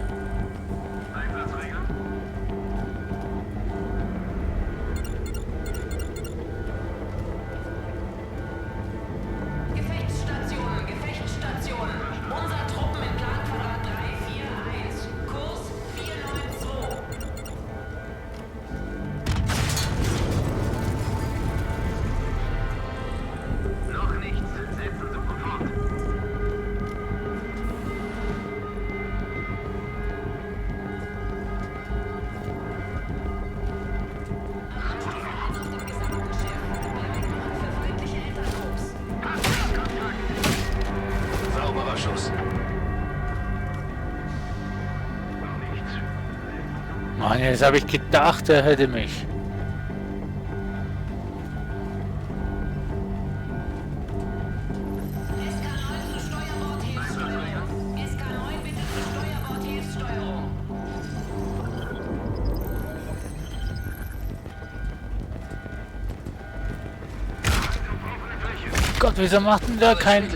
Gefechtsstationen, Gefechtsstationen. Unser Truppen in Planquadrat 341. Kurs 492. Noch nichts. Setzen sofort. Sauberer Schuss. Mann, jetzt habe ich gedacht, er hätte mich. Gott, wieso macht denn da kein...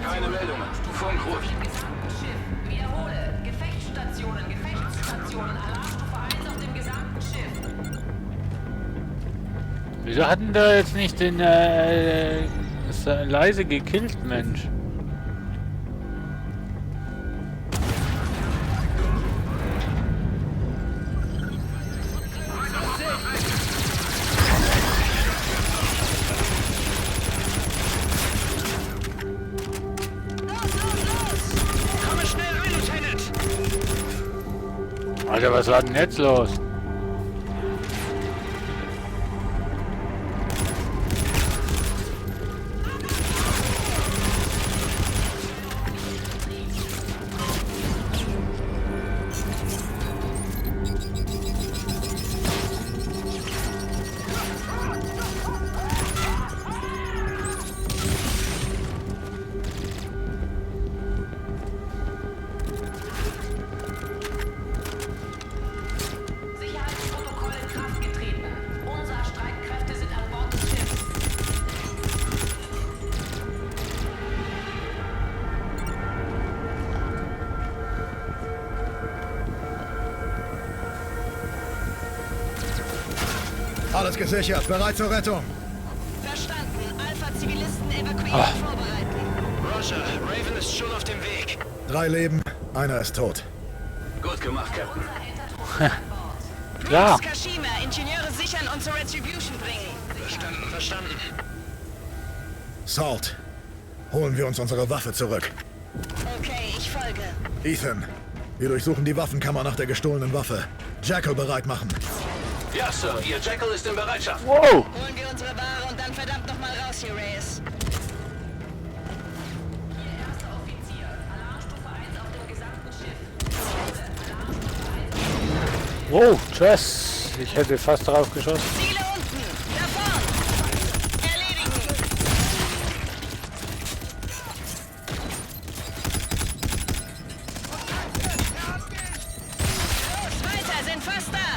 Keine Meldungen. Funk ruhig. Wiederhole. Gefechtsstationen, Gefechtsstationen. Alarmstufe 1 auf dem gesamten Schiff. Wieso hatten da jetzt nicht den leise gekillt, Mensch? Alter, was war denn jetzt los? Sicherheitsprotokoll in Kraft getreten. Unsere Streitkräfte sind an Bord des Schiffs. Alles gesichert, bereit zur Rettung. Verstanden. Alpha-Zivilisten evakuieren vorbereiten. Roger, Raven ist schon auf dem Weg. 3 Leben, einer ist tot. Gut gemacht, Captain. Klar. Brooks, Kashima, Ingenieure sichern und zur Retribution bringen. Verstanden, verstanden. Salt, holen wir uns unsere Waffe zurück. Okay, ich folge. Ethan, wir durchsuchen die Waffenkammer nach der gestohlenen Waffe. Jackal bereit machen. Ja, Sir, Ihr Jackal ist in Bereitschaft. Wow. Holen wir unsere Ware und dann verdammt nochmal raus hier, Reyes. Hier erster Offizier. Alarmstufe 1 auf dem gesamten Schiff. Wow, Tschüss. Ich hätte fast drauf geschossen. Ziele unten. Da vorn. Erledigen. Los, weiter, sind fast da.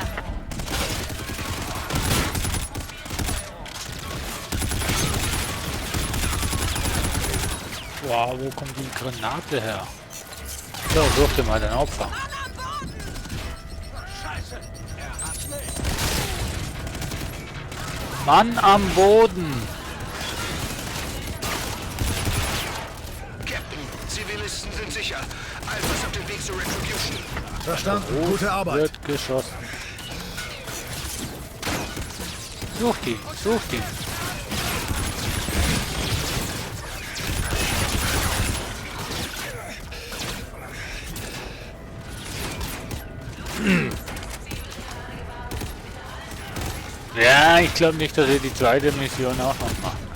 Wow, wo kommt die Granate her? So, such dir mal dein Opfer. Mann am Boden. Captain, Zivilisten sind sicher. Alpha ist auf dem Weg zur Retribution. Verstanden, gute Arbeit. Wird geschossen. Such die, such die. Ja, ich glaube nicht, dass wir die zweite Mission auch noch machen können.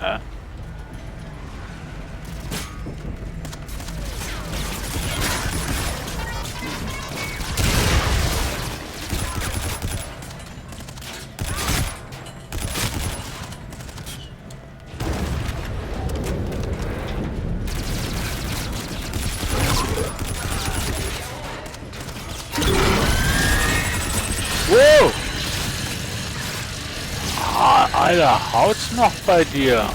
Ja. Alter, haut's noch bei dir?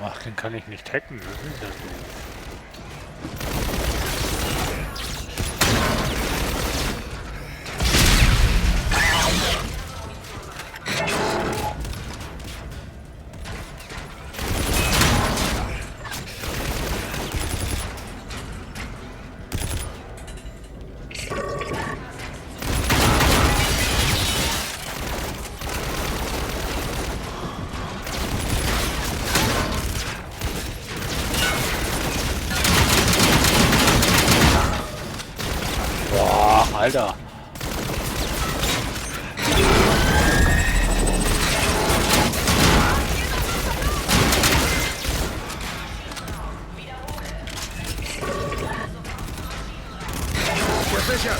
Ach, den kann ich nicht hacken. Was ist das denn? Alter. Gesichert!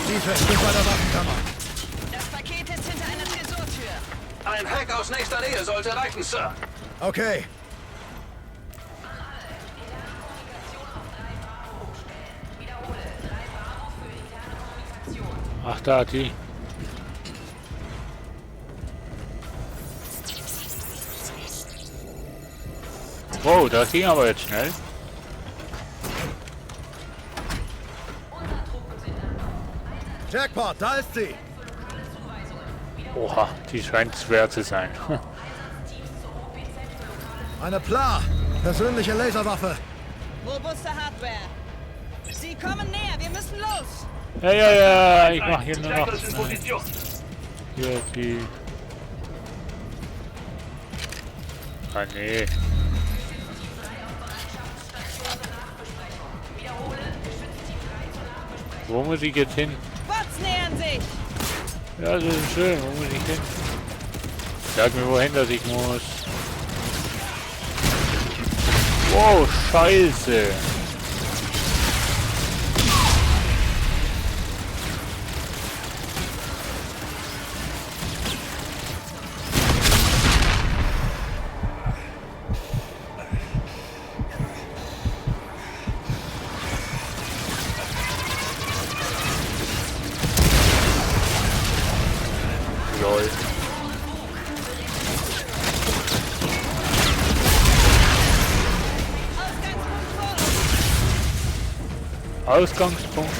Defense bis bei der Waffenkammer. Das Paket ist hinter einer Tresortür. Ein Hack aus nächster Nähe sollte reichen, Sir. Okay. Ach, da hat die. Wow, das ging aber jetzt schnell. Jackpot, da ist sie! Oha, die scheint schwer zu sein. Eine Pla! Persönliche Laserwaffe! Robuste Hardware. Sie kommen näher, wir müssen los. Ja, ich mach hier nur noch... Hier die... Ah, nee. Wo muss ich jetzt hin? Bots nähern sich. Ja, das ist schön. Wo muss ich hin? Sag mir wohin, dass ich muss. Wow, Scheiße. Lol. Ausgangspunkt.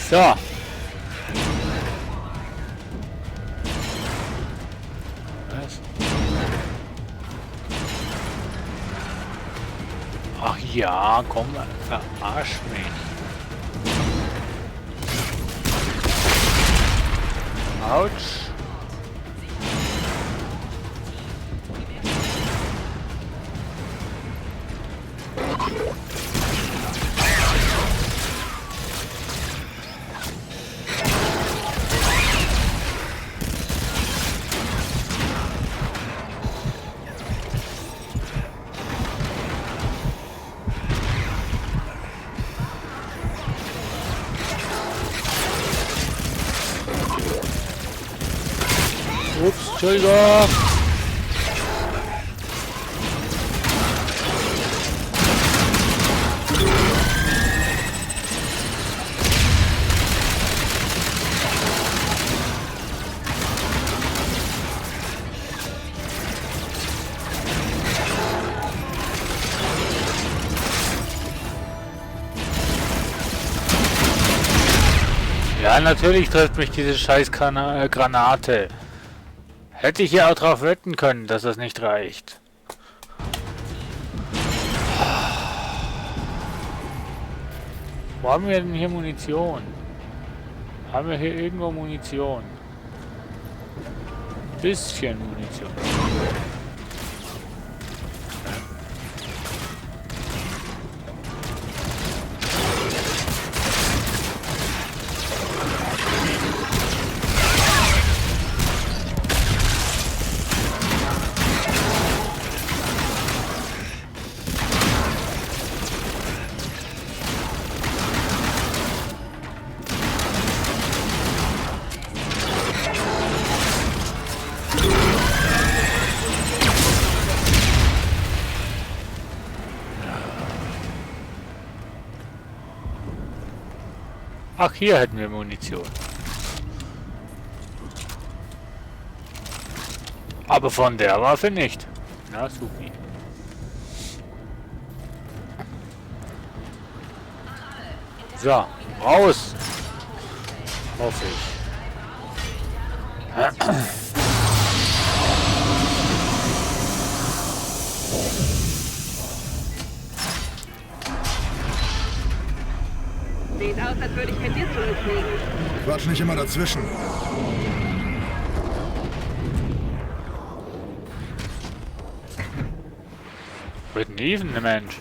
So. Was? Ach ja, komm, verarsch mich. Autsch. Ups, Entschuldigung. Ja, natürlich trifft mich diese scheiß Granate. Hätte ich ja auch drauf wetten können, dass das nicht reicht. Wo haben wir denn hier Munition? Haben wir hier irgendwo Munition? Bisschen Munition. Ach, hier hätten wir Munition. Aber von der Waffe nicht. Na, supi. So, raus. Hoffe ich. Sieht aus, als würde ich mit dir zurückfliegen. Quatsch nicht immer dazwischen. Wird ein Even, ne Mensch.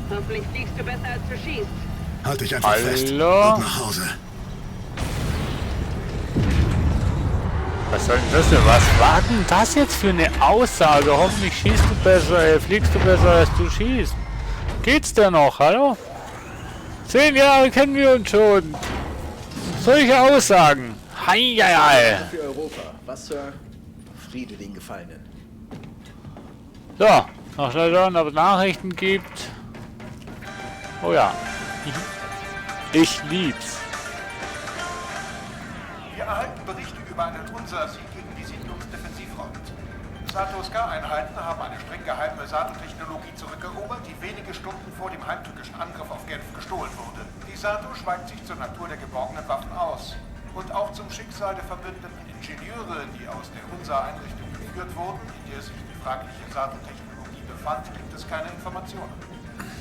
Hoffentlich fliegst du besser, als du schießt. Halt dich einfach fest. Und nach Hause. Was soll denn das denn? Was war denn das jetzt für eine Aussage? Hoffentlich schießt du besser, fliegst du besser, als du schießt. Geht's denn noch? Hallo? 10 Jahre kennen wir uns schon. Solche Aussagen. Heieiei. Für Europa. Was, Sir? Friede den Gefallenen. So, noch schnell schauen, ob es Nachrichten gibt. Oh ja. Ich lieb's. Wir erhalten Berichte über einen Unsa-Sieg gegen die Siedlungsdefensivfront. Sato-Ska-Einheiten haben eine streng geheime Sato-Technologie zurückerobert, die wenige Stunden vor dem heimtückischen Angriff auf Genf gestohlen wurde. Die Sato schweigt sich zur Natur der geborgenen Waffen aus. Und auch zum Schicksal der verbündeten Ingenieure, die aus der Unsa-Einrichtung geführt wurden, in der sich die fragliche Sato-Technologie befand, gibt es keine Informationen.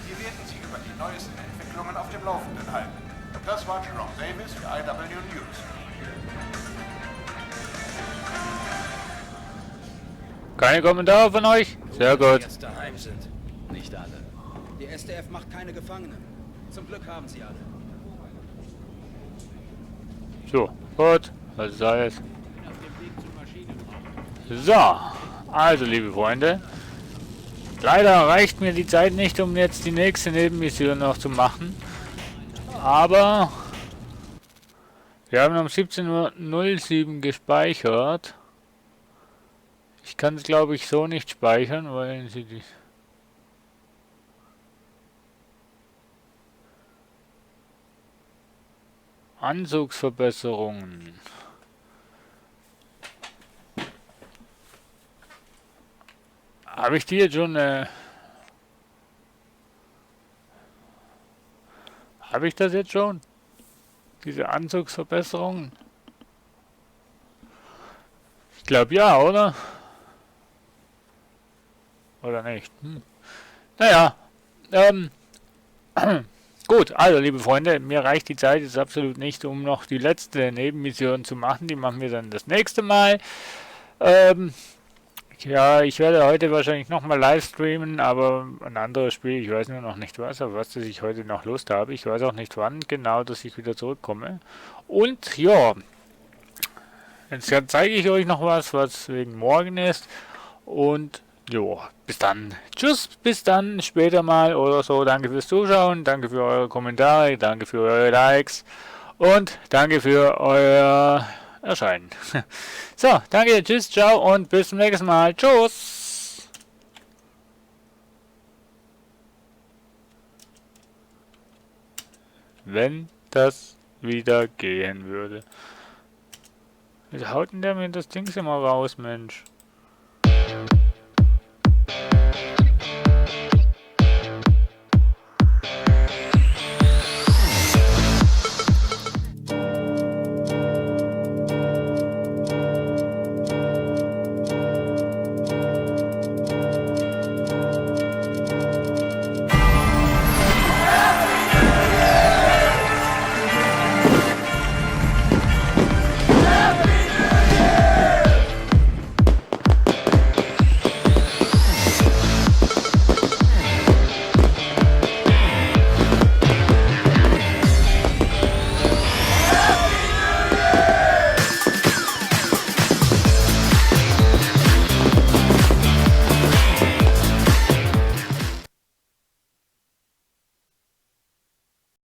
Wir werden Sie über die neuesten Entwicklungen auf dem Laufenden halten. Das war Jerome Davis für IW News. Keine Kommentare von euch? Sehr gut. Die jetzt daheim sind. Nicht alle. Die SDF macht keine Gefangenen. Zum Glück haben sie alle. So, gut. Was sei es? So, also liebe Freunde. Leider reicht mir die Zeit nicht, um jetzt die nächste Nebenmission noch zu machen. Aber wir haben um 17:07 Uhr gespeichert. Ich kann es, glaube ich, so nicht speichern, weil sie die... Anzugsverbesserungen. Habe ich die jetzt schon... Habe ich das jetzt schon? Diese Anzugsverbesserungen? Ich glaube ja, oder? Oder nicht? Naja. Gut, also liebe Freunde, mir reicht die Zeit jetzt absolut nicht, um noch die letzte Nebenmission zu machen. Die machen wir dann das nächste Mal. Ja, ich werde heute wahrscheinlich nochmal live streamen, aber ein anderes Spiel, ich weiß nur noch nicht was, auf was ich heute noch Lust habe. Ich weiß auch nicht wann genau, dass ich wieder zurückkomme. Und ja, jetzt zeige ich euch noch was wegen morgen ist. Und jo, bis dann. Tschüss, bis dann, später mal oder so. Danke fürs Zuschauen, danke für eure Kommentare, danke für eure Likes und danke für euer Erscheinen. So, danke, tschüss, ciao und bis zum nächsten Mal. Tschüss. Wenn das wieder gehen würde. Wie haut denn der mir das Ding immer raus, Mensch?